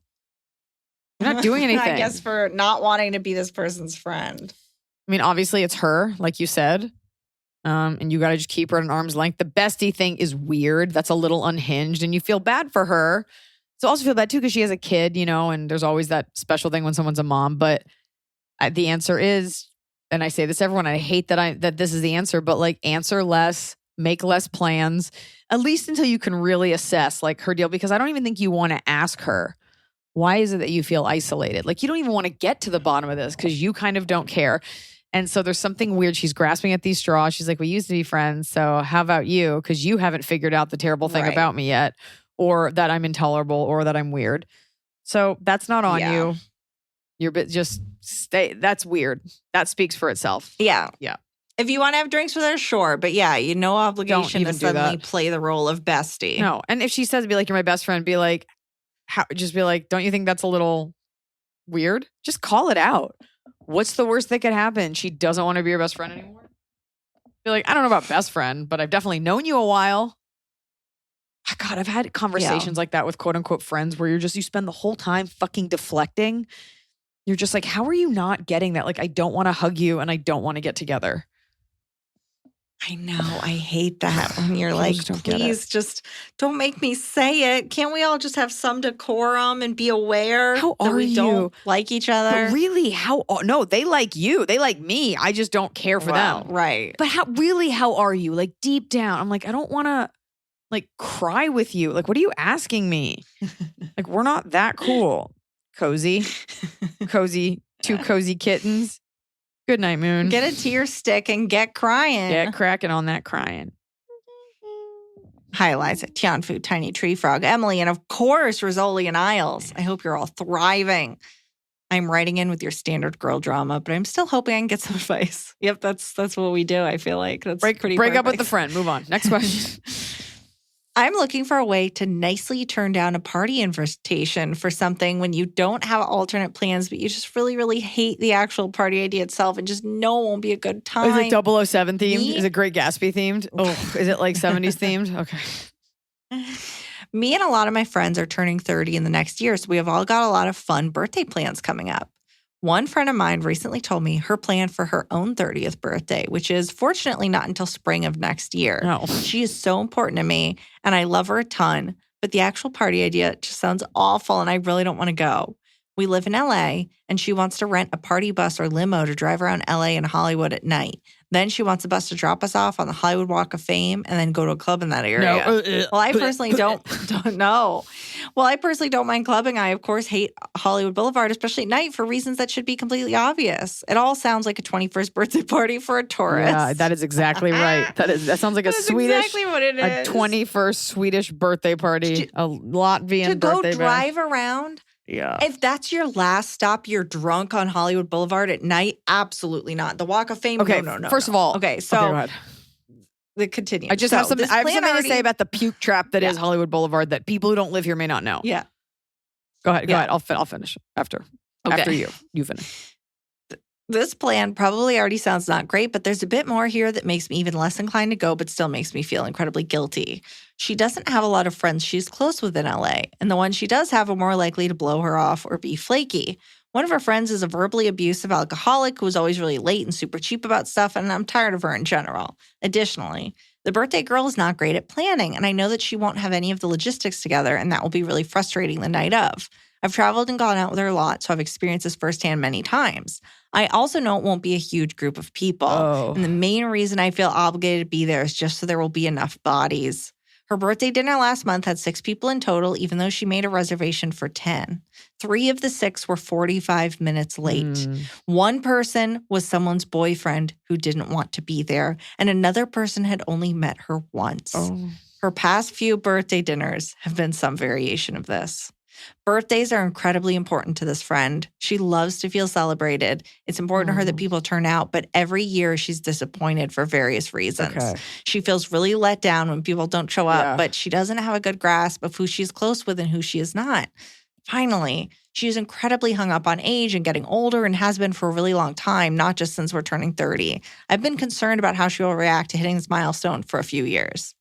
You're not doing anything. I guess for not wanting to be this person's friend. I mean, obviously it's her, like you said. And you got to just keep her at an arm's length. The bestie thing is weird. That's a little unhinged. And you feel bad for her. So also feel bad too because she has a kid, and there's always that special thing when someone's a mom. But the answer is, and I say this to everyone, I hate that this is the answer, but like answer less, make less plans, at least until you can really assess like her deal. Because I don't even think you want to ask her, why is it that you feel isolated? Like you don't even want to get to the bottom of this because you kind of don't care. And so there's something weird. She's grasping at these straws. She's like, we used to be friends. So how about you? Because you haven't figured out the terrible thing about me yet, or that I'm intolerable, or that I'm weird. So that's not on you. You're just stay. That's weird. That speaks for itself. Yeah. Yeah. If you want to have drinks with her, sure. But yeah, no obligation to do suddenly that. play the role of bestie. No. And if she says, be like, you're my best friend, be like, just be like, don't you think that's a little weird? Just call it out. What's the worst that could happen? She doesn't want to be your best friend anymore? Be like, I don't know about best friend, but I've definitely known you a while. God, I've had conversations like that with quote unquote friends where you spend the whole time fucking deflecting. You're just like, how are you not getting that? Like, I don't want to hug you and I don't want to get together. I know. I hate that when you're like, just don't get please just don't make me say it. Can't we all just have some decorum and be aware How that are we you? don't like each other? But really, no, they like you. They like me. I just don't care for them. Right. But how are you? Like deep down, I'm like, I don't want to like cry with you. Like, what are you asking me? Like, we're not that cool. Cozy, two cozy kittens. Good night, Moon. Get a tear stick and get crying. Get cracking on that crying. Hi, Iliza, Tianfu, Tiny Tree Frog, Emily, and of course, Rosoli and Isles. I hope you're all thriving. I'm writing in with your standard girl drama, but I'm still hoping I can get some advice. Yep, that's what we do. I feel like that's break pretty up with perfect. the friend. Move on. Next question. I'm looking for a way to nicely turn down a party invitation for something when you don't have alternate plans, but you just really, really hate the actual party idea itself and just know it won't be a good time. Is it 007 themed? Me? Is it Great Gatsby themed? Oh, is it like 70s themed? Okay. Me and a lot of my friends are turning 30 in the next year, so we have all got a lot of fun birthday plans coming up. One friend of mine recently told me her plan for her own 30th birthday, which is fortunately not until spring of next year. No. She is so important to me, and I love her a ton, but the actual party idea just sounds awful, and I really don't want to go. We live in LA, and she wants to rent a party bus or limo to drive around LA and Hollywood at night. Then she wants a bus to drop us off on the Hollywood Walk of Fame and then go to a club in that area. No. Well, I personally don't know. Well, I personally don't mind clubbing. I, of course, hate Hollywood Boulevard, especially at night, for reasons that should be completely obvious. It all sounds like a 21st birthday party for a tourist. Yeah, that is exactly right. That sounds like a Swedish, exactly what it is. a 21st Swedish birthday party, a Latvian to go birthday drive bash. around. Yeah. If that's your last stop, you're drunk on Hollywood Boulevard at night, absolutely not. The Walk of Fame, Okay, no. first of all, Okay, so okay, go ahead. continue. I just So have something. this I have plan something to say already- about the puke trap that Yeah. is Hollywood Boulevard that people who don't live here may not know. Yeah. Go ahead. Yeah. I'll finish after. Okay. After you finish. This plan probably already sounds not great, but there's a bit more here that makes me even less inclined to go, but still makes me feel incredibly guilty. She doesn't have a lot of friends she's close with in LA, and the ones she does have are more likely to blow her off or be flaky. One of her friends is a verbally abusive alcoholic who is always really late and super cheap about stuff, and I'm tired of her in general. Additionally, the birthday girl is not great at planning, and I know that she won't have any of the logistics together, and that will be really frustrating the night of. I've traveled and gone out with her a lot, so I've experienced this firsthand many times. I also know it won't be a huge group of people. Oh. And the main reason I feel obligated to be there is just so there will be enough bodies. Her birthday dinner last month had 6 people in total, even though she made a reservation for 10. 3 of the 6 were 45 minutes late. One person was someone's boyfriend who didn't want to be there, and another person had only met her once. Oh. Her past few birthday dinners have been some variation of this. Birthdays are incredibly important to this friend. She loves to feel celebrated. It's important to her that people turn out, but every year she's disappointed for various reasons. Okay. She feels really let down when people don't show up, Yeah. but she doesn't have a good grasp of who she's close with and who she is not. Finally, she is incredibly hung up on age and getting older and has been for a really long time, not just since we're turning 30. I've been concerned about how she will react to hitting this milestone for a few years.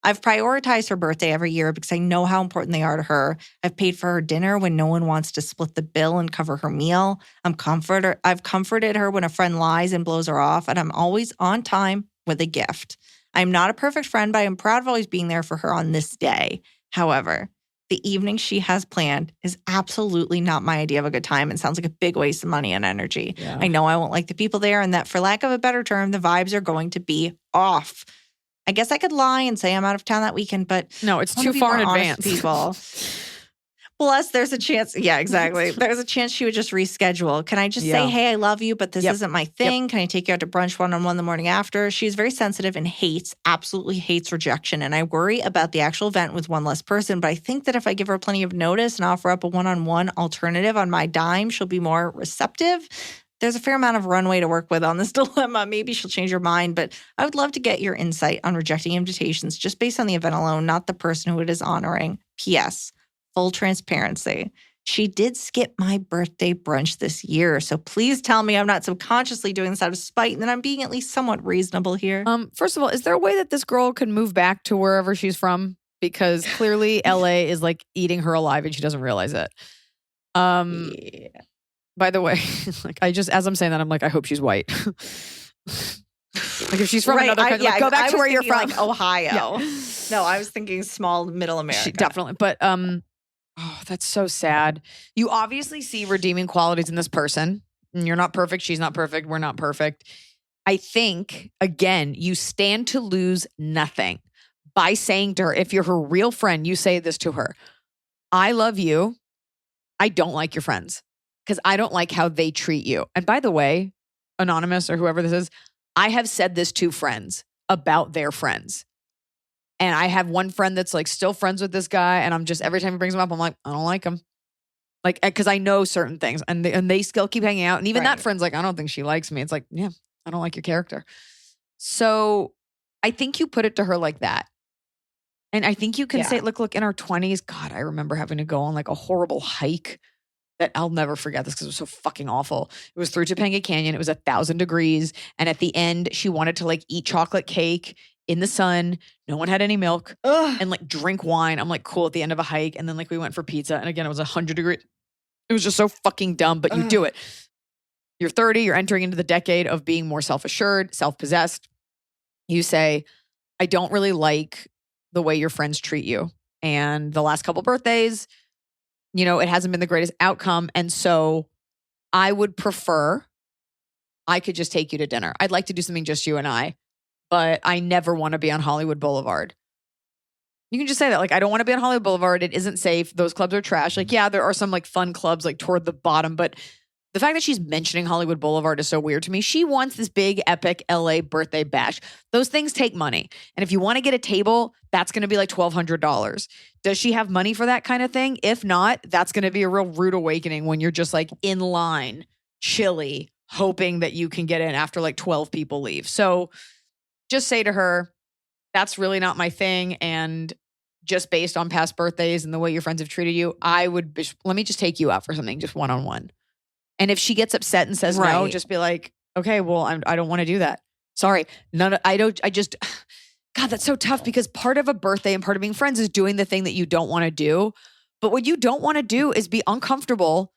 I've prioritized her birthday every year because I know how important they are to her. I've paid for her dinner when no one wants to split the bill and cover her meal. I've comforted her when a friend lies and blows her off, and I'm always on time with a gift. I'm not a perfect friend, but I'm proud of always being there for her on this day. However, the evening she has planned is absolutely not my idea of a good time and sounds like a big waste of money and energy. Yeah. I know I won't like the people there and that, for lack of a better term, the vibes are going to be off. I guess I could lie and say I'm out of town that weekend, but No, it's I wanna too be far in more honest advance. with people. Plus, there's a chance. Yeah, exactly. There's a chance she would just reschedule. Can I just Yeah. say, hey, I love you, but this Yep. isn't my thing? Can I take you out to brunch one-on-one the morning after? She's very sensitive and absolutely hates rejection. And I worry about the actual event with one less person. But I think that if I give her plenty of notice and offer up a one-on-one alternative on my dime, she'll be more receptive. There's a fair amount of runway to work with on this dilemma. Maybe she'll change her mind, but I would love to get your insight on rejecting invitations just based on the event alone, not the person who it is honoring. P.S. Full transparency. She did skip my birthday brunch this year, so please tell me I'm not subconsciously doing this out of spite and that I'm being at least somewhat reasonable here. First of all, is there a way that this girl can move back to wherever she's from? Because clearly LA is like eating her alive and she doesn't realize it. Yeah. By the way, like as I'm saying that, I'm like, I hope she's white. Like if she's from another country, like, go back to where you're from. Like Ohio. Yeah. No, I was thinking small middle America. She, definitely. But oh, that's so sad. You obviously see redeeming qualities in this person. And you're not perfect. She's not perfect. We're not perfect. I think, again, you stand to lose nothing by saying to her, if you're her real friend, you say this to her. I love you. I don't like your friends because I don't like how they treat you. And by the way, anonymous or whoever this is, I have said this to friends about their friends. And I have one friend that's like still friends with this guy. And I'm just, every time he brings him up, I'm like, I don't like him. Like, because I know certain things and they still keep hanging out. And even that friend's like, I don't think she likes me. It's like, yeah, I don't like your character. So I think you put it to her like that. And I think you can say, look, in our 20s, God, I remember having to go on like a horrible hike that I'll never forget this because it was so fucking awful. It was through Topanga Canyon. It was 1,000 degrees. And at the end, she wanted to like eat chocolate cake in the sun. No one had any milk. And like drink wine. I'm like, cool, at the end of a hike. And then like we went for pizza. And again, it was 100 degrees. It was just so fucking dumb, but you do it. You're 30. You're entering into the decade of being more self-assured, self-possessed. You say, I don't really like the way your friends treat you. And the last couple birthdays, you know, it hasn't been the greatest outcome. And so I would prefer I could just take you to dinner. I'd like to do something just you and I, but I never want to be on Hollywood Boulevard. You can just say that. Like, I don't want to be on Hollywood Boulevard. It isn't safe. Those clubs are trash. Like, yeah, there are some like fun clubs like toward the bottom, but the fact that she's mentioning Hollywood Boulevard is so weird to me. She wants this big, epic LA birthday bash. Those things take money. And if you want to get a table, that's going to be like $1,200. Does she have money for that kind of thing? If not, that's going to be a real rude awakening when you're just like in line, chilly, hoping that you can get in after like 12 people leave. So just say to her, that's really not my thing. And just based on past birthdays and the way your friends have treated you, let me just take you out for something, just one-on-one. And if she gets upset and says no, Right. just be like, okay, well, I don't want to do that. Sorry. God, that's so tough because part of a birthday and part of being friends is doing the thing that you don't want to do. But what you don't want to do is be uncomfortable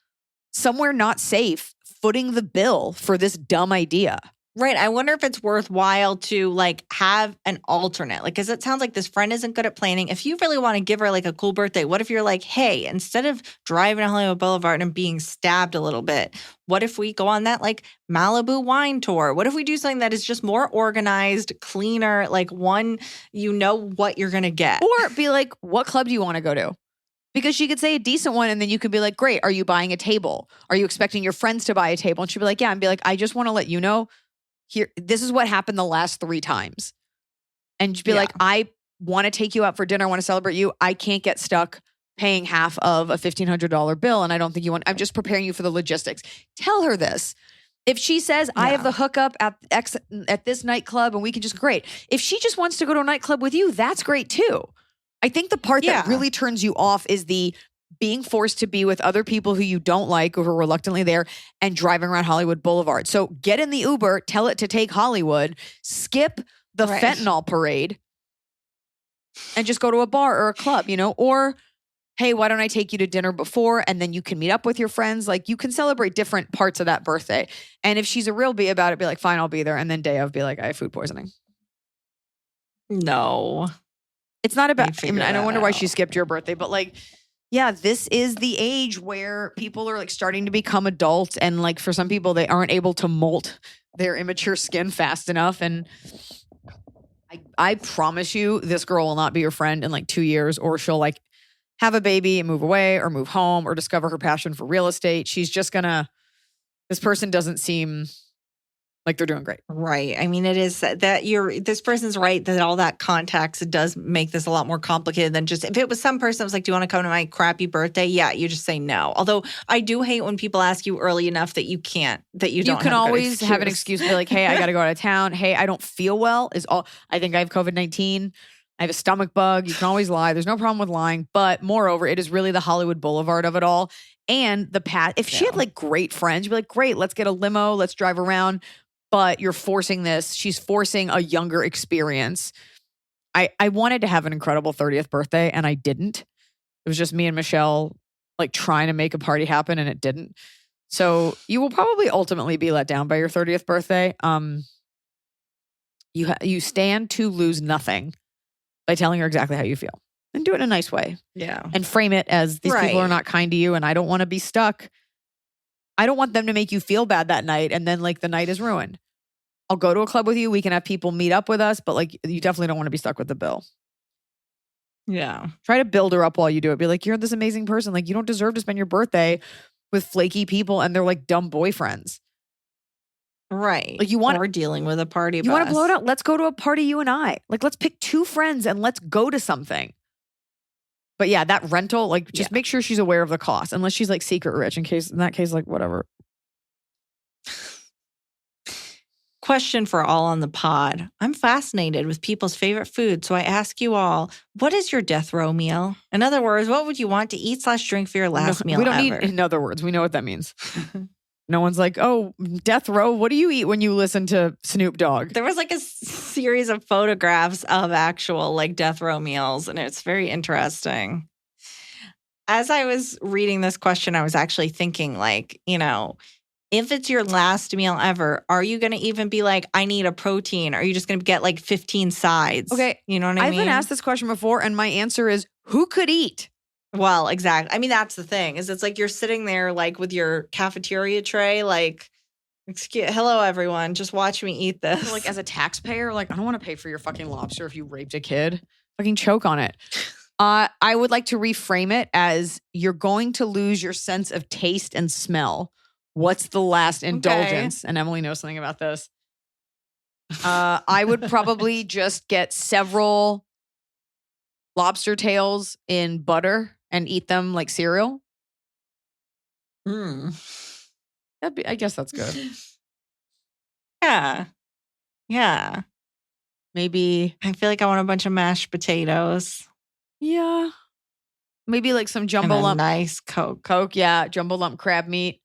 somewhere not safe, footing the bill for this dumb idea. Right. I wonder if it's worthwhile to like have an alternate. Like, because it sounds like this friend isn't good at planning. If you really want to give her like a cool birthday, what if you're like, hey, instead of driving to Hollywood Boulevard and being stabbed a little bit, what if we go on that like Malibu wine tour? What if we do something that is just more organized, cleaner, like one, you know what you're going to get? Or be like, what club do you want to go to? Because she could say a decent one and then you could be like, great, are you buying a table? Are you expecting your friends to buy a table? And she'd be like, yeah. And be like, I just want to let you know, here, this is what happened the last 3 times. And just be like, I want to take you out for dinner. I want to celebrate you. I can't get stuck paying half of a $1,500 bill. And I don't think you want, I'm just preparing you for the logistics. Tell her this. If she says, I have the hookup at this nightclub and we can just, great. If she just wants to go to a nightclub with you, that's great too. I think the part that really turns you off is the being forced to be with other people who you don't like or who are reluctantly there and driving around Hollywood Boulevard. So get in the Uber, tell it to take Hollywood, skip the fentanyl parade and just go to a bar or a club, you know? Or, hey, why don't I take you to dinner before and then you can meet up with your friends? Like you can celebrate different parts of that birthday. And if she's a real bee about it, be like, fine, I'll be there. And then day of, be like, I have food poisoning. No. It's not about, I mean, I don't wonder why she skipped your birthday, but like, yeah, this is the age where people are like starting to become adults. And like for some people, they aren't able to molt their immature skin fast enough. And I promise you, this girl will not be your friend in like 2 years, or she'll like have a baby and move away or move home or discover her passion for real estate. She's just this person doesn't seem like they're doing great. Right. I mean, it is that this person's right that all that context does make this a lot more complicated than just, if it was some person that was like, do you want to come to my crappy birthday? Yeah, you just say no. Although I do hate when people ask you early enough that you can't, that you don't can always have an excuse. Be like, hey, I got to go out of town. Hey, I don't feel well is all. I think I have COVID-19. I have a stomach bug. You can always lie. There's no problem with lying. But moreover, it is really the Hollywood Boulevard of it all. And the path. If she had like great friends, you'd be like, great, let's get a limo. Let's drive around. But you're forcing this. She's forcing a younger experience. I wanted to have an incredible 30th birthday and I didn't. It was just me and Michelle like trying to make a party happen and it didn't. So you will probably ultimately be let down by your 30th birthday. You stand to lose nothing by telling her exactly how you feel and do it in a nice way. Yeah. And frame it as these people are not kind to you and I don't want to be stuck. I don't want them to make you feel bad that night and then like the night is ruined. I'll go to a club with you. We can have people meet up with us, but like you definitely don't want to be stuck with the bill. Yeah. Try to build her up while you do it. Be like, you're this amazing person. Like you don't deserve to spend your birthday with flaky people and they're like dumb boyfriends. Right. Like or dealing with a party bus. You want to blow it out? Let's go to a party, you and I. Like let's pick 2 friends and let's go to something. But yeah, that rental, like just make sure she's aware of the cost, unless she's like secret rich in that case, like whatever. Question for all on the pod. I'm fascinated with people's favorite food, so I ask you all, what is your death row meal? In other words, what would you want to eat / drink for your last meal We don't ever? need, in other words, we know what that means. No one's like, oh, death row, what do you eat when you listen to Snoop Dogg? There was like a series of photographs of actual like death row meals, and it's very interesting. As I was reading this question, I was actually thinking like, you know, if it's your last meal ever, are you going to even be like, I need a protein? Or are you just going to get like 15 sides? Okay. You know what I mean? I've been asked this question before, and my answer is, who could eat? Well, exactly. I mean, that's the thing, is it's like you're sitting there like with your cafeteria tray, like, hello, everyone, just watch me eat this. So, like as a taxpayer, like I don't want to pay for your fucking lobster if you raped a kid. Fucking choke on it. I would like to reframe it as you're going to lose your sense of taste and smell. What's the last indulgence? And Emily knows something about this. I would probably just get several lobster tails in butter and eat them like cereal. I guess that's good. Yeah. Yeah. Maybe, I feel like I want a bunch of mashed potatoes yeah. Maybe like some and jumbo a lump nice Coke. Coke. Yeah. Jumbo lump crab meat.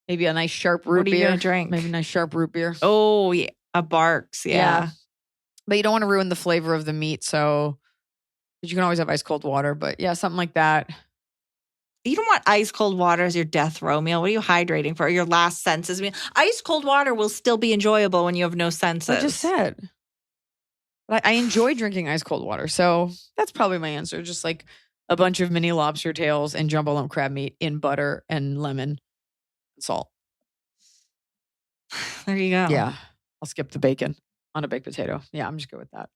Maybe a nice sharp root What are you beer. gonna drink? Maybe a nice sharp root beer. Oh, yeah. A Barks. Yeah. But you don't want to ruin the flavor of the meat. So you can always have ice cold water. But yeah, something like that. You don't want ice cold water as your death row meal. What are you hydrating for? Your last senses meal? Ice cold water will still be enjoyable when you have no senses. I just said. But I enjoy drinking ice cold water. So that's probably my answer. Just like a bunch of mini lobster tails and jumbo lump crab meat in butter and lemon and salt. There you go. Yeah. I'll skip the bacon on a baked potato. Yeah, I'm just good with that.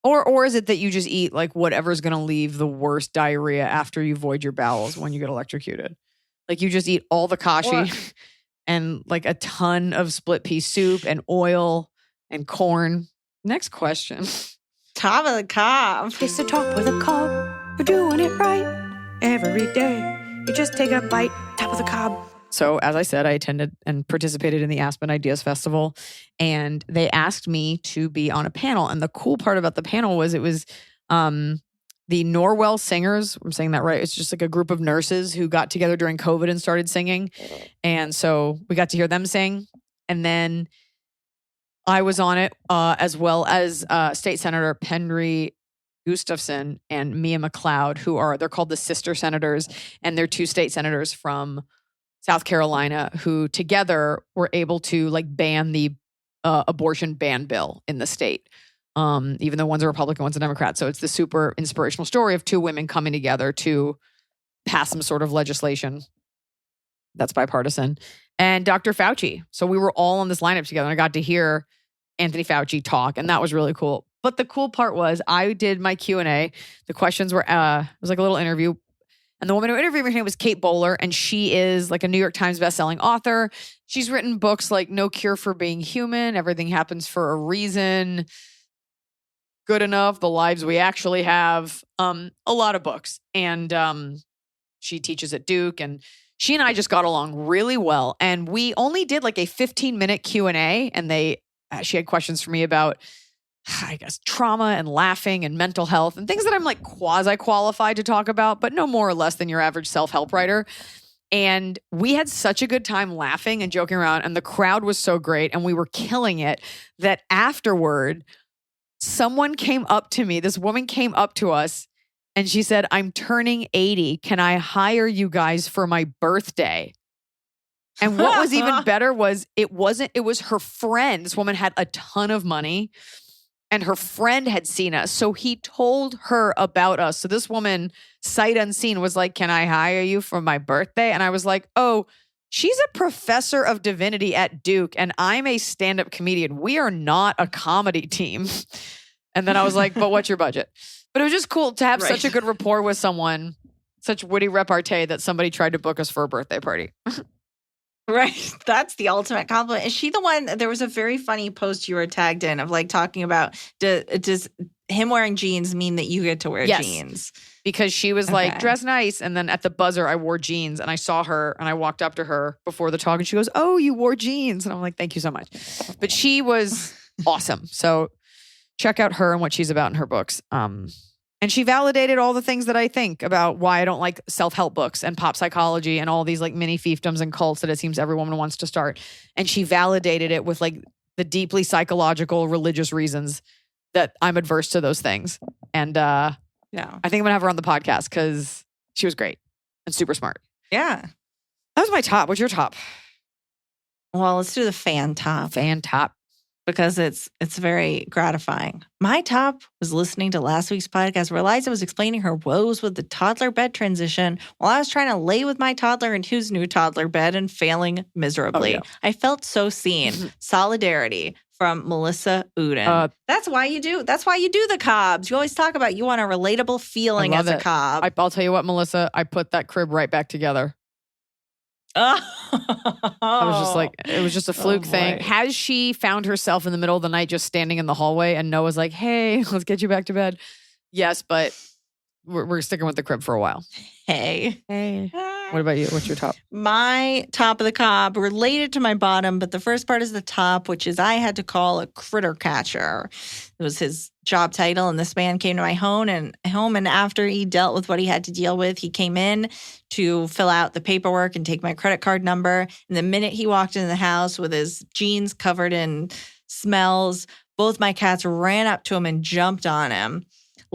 Or is it that you just eat like whatever's going to leave the worst diarrhea after you void your bowels when you get electrocuted? Like you just eat all the kashi and like a ton of split pea soup and oil and corn. Next question. Top of the cob. It's the top of the cob. We're doing it right every day. You just take a bite, top of the cob. So as I said, I attended and participated in the Aspen Ideas Festival, and they asked me to be on a panel. And the cool part about the panel was it was the Norwell Singers. I'm saying that right. It's just like a group of nurses who got together during COVID and started singing. And so we got to hear them sing. And then I was on it as well as State Senator Penry Gustafson and Mia McLeod, they're called the Sister Senators, and they're two state senators from South Carolina who together were able to like ban the abortion ban bill in the state. Even though one's a Republican, one's a Democrat. So it's the super inspirational story of two women coming together to pass some sort of legislation that's bipartisan. And Dr. Fauci. So we were all on this lineup together, and I got to hear Anthony Fauci talk, and that was really cool. But the cool part was I did my Q&A. The questions were, it was like a little interview. And the woman who interviewed me, her name was Kate Bowler, and she is like a New York Times bestselling author. She's written books like No Cure for Being Human, Everything Happens for a Reason, Good Enough, The Lives We Actually Have, a lot of books. And she teaches at Duke, and she and I just got along really well. And we only did like a 15-minute Q&A, and she had questions for me about, I guess, trauma and laughing and mental health and things that I'm like quasi-qualified to talk about, but no more or less than your average self-help writer. And we had such a good time laughing and joking around, and the crowd was so great, and we were killing it, that afterward, someone came up to me. This woman came up to us, and she said, "I'm turning 80. Can I hire you guys for my birthday?" And what was even better was it was her friend. This woman had a ton of money, and her friend had seen us. So he told her about us. So this woman, sight unseen, was like, "Can I hire you for my birthday?" And I was like, "Oh, she's a professor of divinity at Duke, and I'm a stand-up comedian. We are not a comedy team." And then I was like, "But what's your budget?" But it was just cool to have such a good rapport with someone, such witty repartee, that somebody tried to book us for a birthday party. Right. That's the ultimate compliment. Is she the one? There was a very funny post you were tagged in of like talking about, does him wearing jeans mean that you get to wear jeans? Because she was like, "Dress nice." And then at the buzzer, I wore jeans, and I saw her, and I walked up to her before the talk, and she goes, "Oh, you wore jeans." And I'm like, "Thank you so much." But she was awesome. So check out her and what she's about in her books. And she validated all the things that I think about why I don't like self-help books and pop psychology and all these like mini fiefdoms and cults that it seems every woman wants to start. And she validated it with like the deeply psychological, religious reasons that I'm adverse to those things. And I think I'm going to have her on the podcast because she was great and super smart. Yeah. That was my top. What's your top? Well, let's do the fan top. Fan top. Because it's very gratifying. My top was listening to last week's podcast where Iliza was explaining her woes with the toddler bed transition while I was trying to lay with my toddler into his new toddler bed and failing miserably. Oh, yeah. I felt so seen. Solidarity from Melissa Uden. That's why you do the cobs. You always talk about you want a relatable feeling as a cob. I'll tell you what, Melissa, I put that crib right back together. I was just like, it was just a fluke thing. Has she found herself in the middle of the night just standing in the hallway and Noah's like, "Hey, let's get you back to bed"? Yes, but we're sticking with the crib for a while. Hey. What about you? What's your top? My top of the cob related to my bottom, but the first part is the top, which is I had to call a critter catcher. It was his job title, and this man came to my home, and after he dealt with what he had to deal with, he came in to fill out the paperwork and take my credit card number. And the minute he walked into the house with his jeans covered in smells, both my cats ran up to him and jumped on him,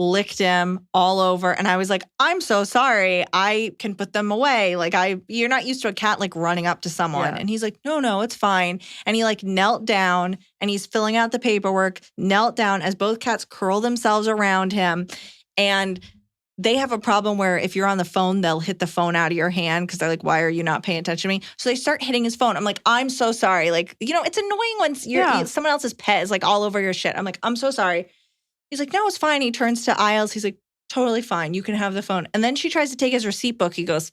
licked him all over. And I was like, I'm so sorry. I can put them away. Like, you're not used to a cat like running up to someone. Yeah. And he's like, no, it's fine. And he like knelt down and he's filling out the paperwork, knelt down as both cats curl themselves around him. And they have a problem where if you're on the phone, they'll hit the phone out of your hand because they're like, why are you not paying attention to me? So they start hitting his phone. I'm like, I'm so sorry. Like, it's annoying when someone else's pet is like all over your shit. I'm like, I'm so sorry. He's like, no, it's fine. He turns to Isles. He's like, totally fine. You can have the phone. And then she tries to take his receipt book. He goes,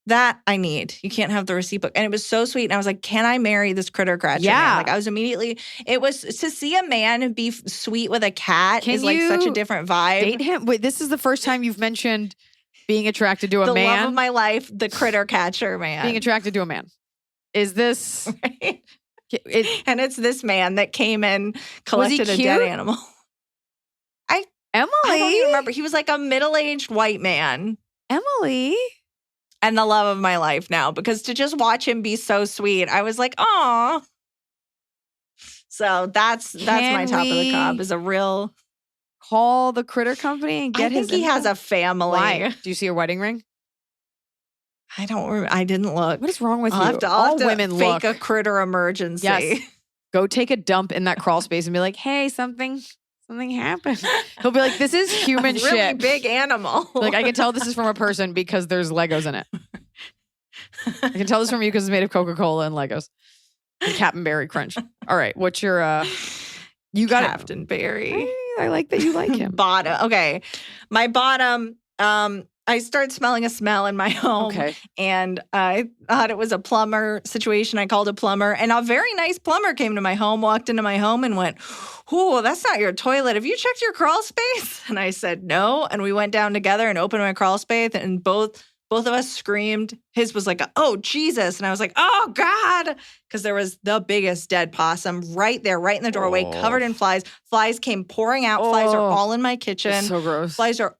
that I need. You can't have the receipt book. And it was so sweet. And I was like, can I marry this critter catcher? Yeah. Man? Like, I was immediately, it was to see a man be sweet with a cat is like such a different vibe. Date him? Wait, this is the first time you've mentioned being attracted to a the man. The love of my life, the critter catcher man. Being attracted to a man. Is this? Right? And it's this man that came and collected a dead animal. Emily? I don't even remember. He was like a middle-aged white man. Emily? And the love of my life now, because to just watch him be so sweet, I was like, aw. So that's my top of the cob, is a real... Call the critter company and get his I think he has a family. Why? Do you see a wedding ring? I don't remember. I didn't look. What is wrong with you? I'll All have to women fake look. a critter emergency. Yes. Go take a dump in that crawl space and be like, hey, something happened. He'll be like, this is human really shit. Big animal. Like, I can tell this is from a person because there's Legos in it. I can tell this from you because it's made of Coca-Cola and Legos. And Captain Berry Crunch. All right. What's your, you got Captain Berry. I like that you like him. Bottom. Okay. My bottom, I started smelling a smell in my home. Okay. And I thought it was a plumber situation. I called a plumber, and a very nice plumber came to my home, walked into my home and went, "Ooh, that's not your toilet. Have you checked your crawl space?" And I said, "No." And we went down together and opened my crawl space, and both of us screamed. His was like, "Oh, Jesus." And I was like, "Oh, God." Because there was the biggest dead possum right there, right in the doorway, covered in flies. Flies came pouring out. Flies are all in my kitchen. That's so gross. Flies are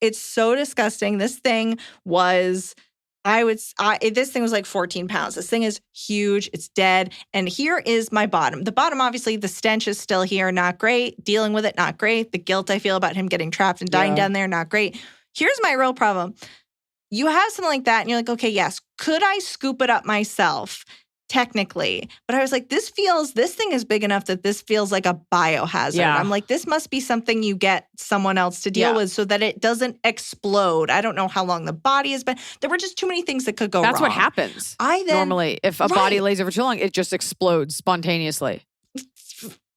it's so disgusting. This thing was, this thing was like 14 pounds. This thing is huge. It's dead. And here is my bottom. The bottom, obviously, the stench is still here. Not great. Dealing with it, not great. The guilt I feel about him getting trapped and dying down there, not great. Here's my real problem. You have something like that and you're like, okay, yes. Could I scoop it up myself? Technically. But I was like, this thing is big enough that this feels like a biohazard. Yeah. I'm like, this must be something you get someone else to deal with so that it doesn't explode. I don't know how long the body has been. There were just too many things that could go wrong. That's what happens. Normally, if a body lays over too long, it just explodes spontaneously.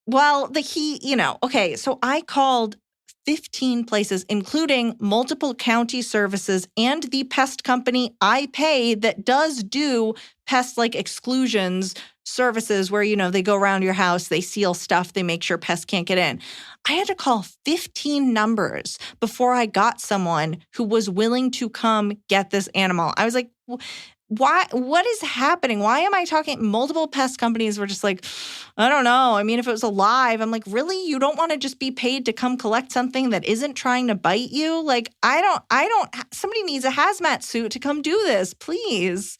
Well, the heat, okay, so I called 15 places, including multiple county services and the pest company I pay that does do pest-like exclusions services where, they go around your house, they seal stuff, they make sure pests can't get in. I had to call 15 numbers before I got someone who was willing to come get this animal. I was like, why? What is happening? Why am I talking? Multiple pest companies were just like, I don't know. I mean, if it was alive, I'm like, really? You don't want to just be paid to come collect something that isn't trying to bite you? Like, somebody needs a hazmat suit to come do this, please.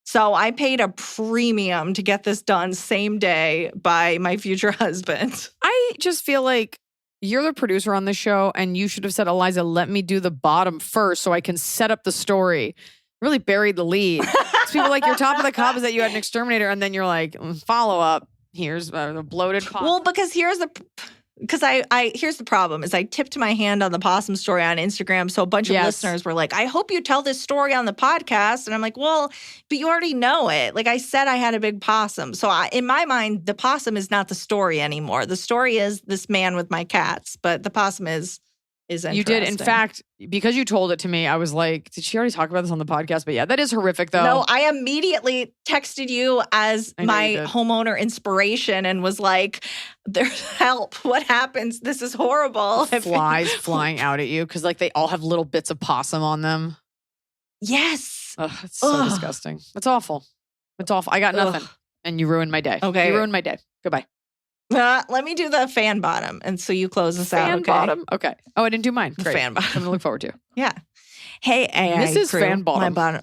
So I paid a premium to get this done same day by my future husband. I just feel like you're the producer on this show and you should have said, Iliza, let me do the bottom first so I can set up the story. Really buried the lead. People like, your top of the cob is that you had an exterminator, and then you're like, follow up. Here's a bloated possum. Well, because here's the problem is I tipped my hand on the possum story on Instagram. So a bunch of listeners were like, I hope you tell this story on the podcast. And I'm like, well, but you already know it. Like I said, I had a big possum. So in my mind, the possum is not the story anymore. The story is this man with my cats, but the possum is interesting. You did. In fact, because you told it to me, I was like, did she already talk about this on the podcast? But yeah, that is horrific though. No, I immediately texted you as my homeowner inspiration and was like, there's help. What happens? This is horrible. Flies flying out at you because like they all have little bits of possum on them. Yes. gross. Ugh, it's so disgusting. It's awful. It's awful. I got nothing. And you ruined my day. Okay. You ruined my day. Goodbye. Let me do the fan bottom. And so you close us out. Fan Okay. bottom. Okay. Oh, I didn't do mine. Great. Fan bottom. Something to look forward to. Yeah. Hey, AI Mrs. crew. Fan bottom.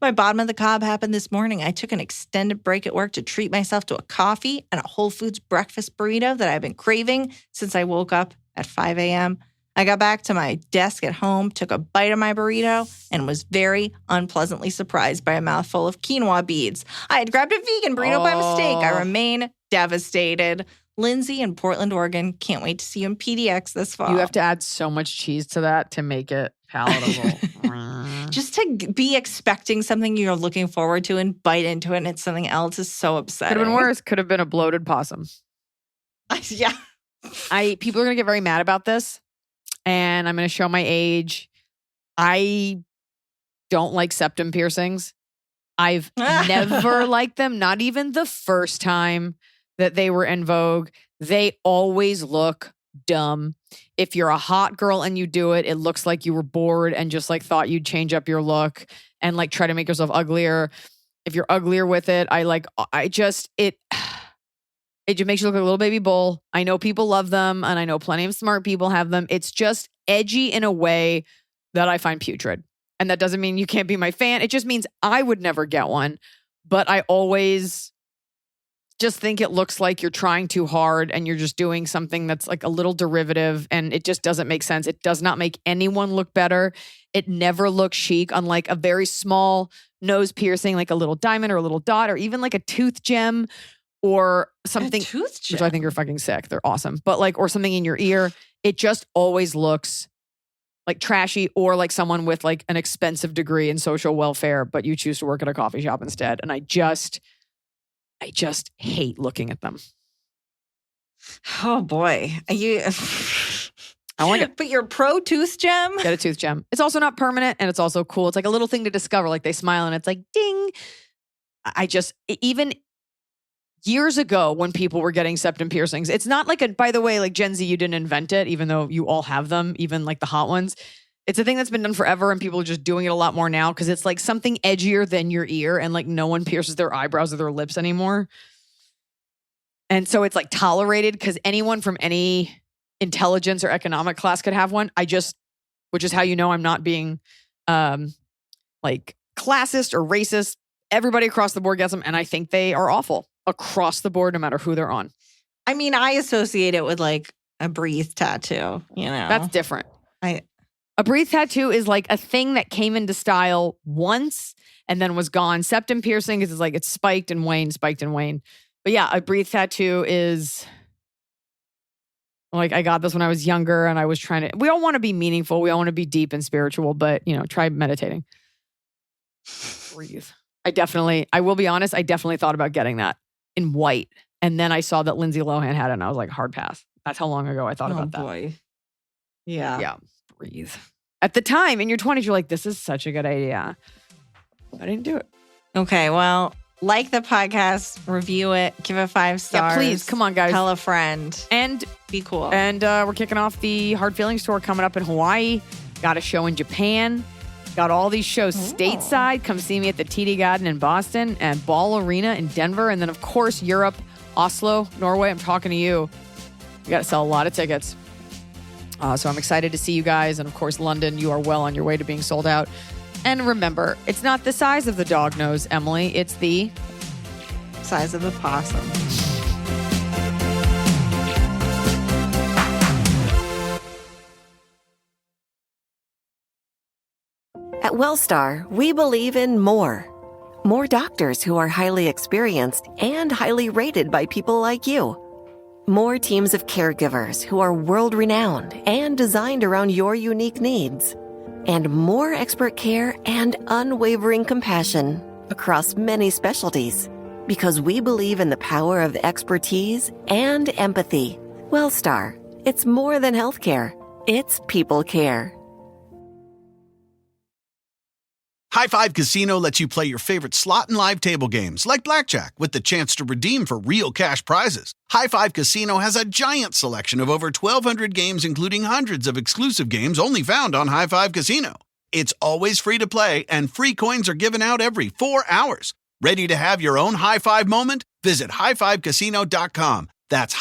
My bottom of the cob happened this morning. I took an extended break at work to treat myself to a coffee and a Whole Foods breakfast burrito that I've been craving since I woke up at 5 a.m. I got back to my desk at home, took a bite of my burrito, and was very unpleasantly surprised by a mouthful of quinoa beads. I had grabbed a vegan burrito by mistake. I remain devastated. Lindsay in Portland, Oregon. Can't wait to see you in PDX this fall. You have to add so much cheese to that to make it palatable. Just to be expecting something you're looking forward to and bite into it and it's something else is so upsetting. Could have been worse. Could have been a bloated possum. Yeah. People are going to get very mad about this. And I'm going to show my age. I don't like septum piercings. I've never liked them, not even the first time that they were in vogue. They always look dumb. If you're a hot girl and you do it, it looks like you were bored and just like thought you'd change up your look and like try to make yourself uglier. If you're uglier with it, it just makes you look like a little baby bull. I know people love them and I know plenty of smart people have them. It's just edgy in a way that I find putrid. And that doesn't mean you can't be my fan. It just means I would never get one. But I always just think it looks like you're trying too hard and you're just doing something that's like a little derivative and it just doesn't make sense. It does not make anyone look better. It never looks chic, unlike a very small nose piercing, like a little diamond or a little dot or even like a tooth gem or something, which I think are fucking sick. They're awesome. But like, or something in your ear. It just always looks like trashy or like someone with like an expensive degree in social welfare, but you choose to work at a coffee shop instead. And I just hate looking at them. Oh boy. I want to put your pro tooth gem. Get a tooth gem. It's also not permanent and it's also cool. It's like a little thing to discover. Like they smile and it's like ding. Even years ago when people were getting septum piercings, it's not like by the way, like Gen Z, you didn't invent it, even though you all have them, even like the hot ones. It's a thing that's been done forever and people are just doing it a lot more now because it's like something edgier than your ear and like no one pierces their eyebrows or their lips anymore. And so it's like tolerated because anyone from any intelligence or economic class could have one. Which is how you know I'm not being like classist or racist. Everybody across the board gets them and I think they are awful across the board no matter who they're on. I mean, I associate it with like a breathe tattoo, you know. That's different. A breathe tattoo is like a thing that came into style once and then was gone. Septum piercing is like it's spiked and waned. But yeah, a breathe tattoo is like I got this when I was younger and I was trying to. We all want to be meaningful. We all want to be deep and spiritual, but try meditating. Breathe. I will be honest, I definitely thought about getting that in white. And then I saw that Lindsay Lohan had it and I was like, hard pass. That's how long ago I thought about that. Oh boy. Yeah. Yeah. Breathe. At the time, in your 20s, you're like, this is such a good idea. I didn't do it. Okay, well, like the podcast, review it, give it 5 stars. Yeah, please. Come on, guys. Tell a friend. And be cool. And we're kicking off the Hard Feelings tour coming up in Hawaii. Got a show in Japan. Got all these shows stateside. Come see me at the TD Garden in Boston and Ball Arena in Denver. And then, of course, Europe, Oslo, Norway. I'm talking to you. You got to sell a lot of tickets. So I'm excited to see you guys. And of course, London, you are well on your way to being sold out. And remember, it's not the size of the dog nose, Emily. It's the size of the possum. At Wellstar, we believe in more. More doctors who are highly experienced and highly rated by people like you. More teams of caregivers who are world-renowned and designed around your unique needs. And more expert care and unwavering compassion across many specialties. Because we believe in the power of expertise and empathy. Wellstar, it's more than healthcare. It's people care. High Five Casino lets you play your favorite slot and live table games like blackjack with the chance to redeem for real cash prizes. High Five Casino has a giant selection of over 1,200 games, including hundreds of exclusive games only found on High Five Casino. It's always free to play, and free coins are given out every 4 hours. Ready to have your own high five moment? Visit highfivecasino.com. That's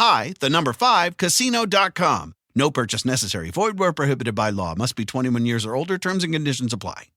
casino.com. No purchase necessary. Void where prohibited by law. Must be 21 years or older. Terms and conditions apply.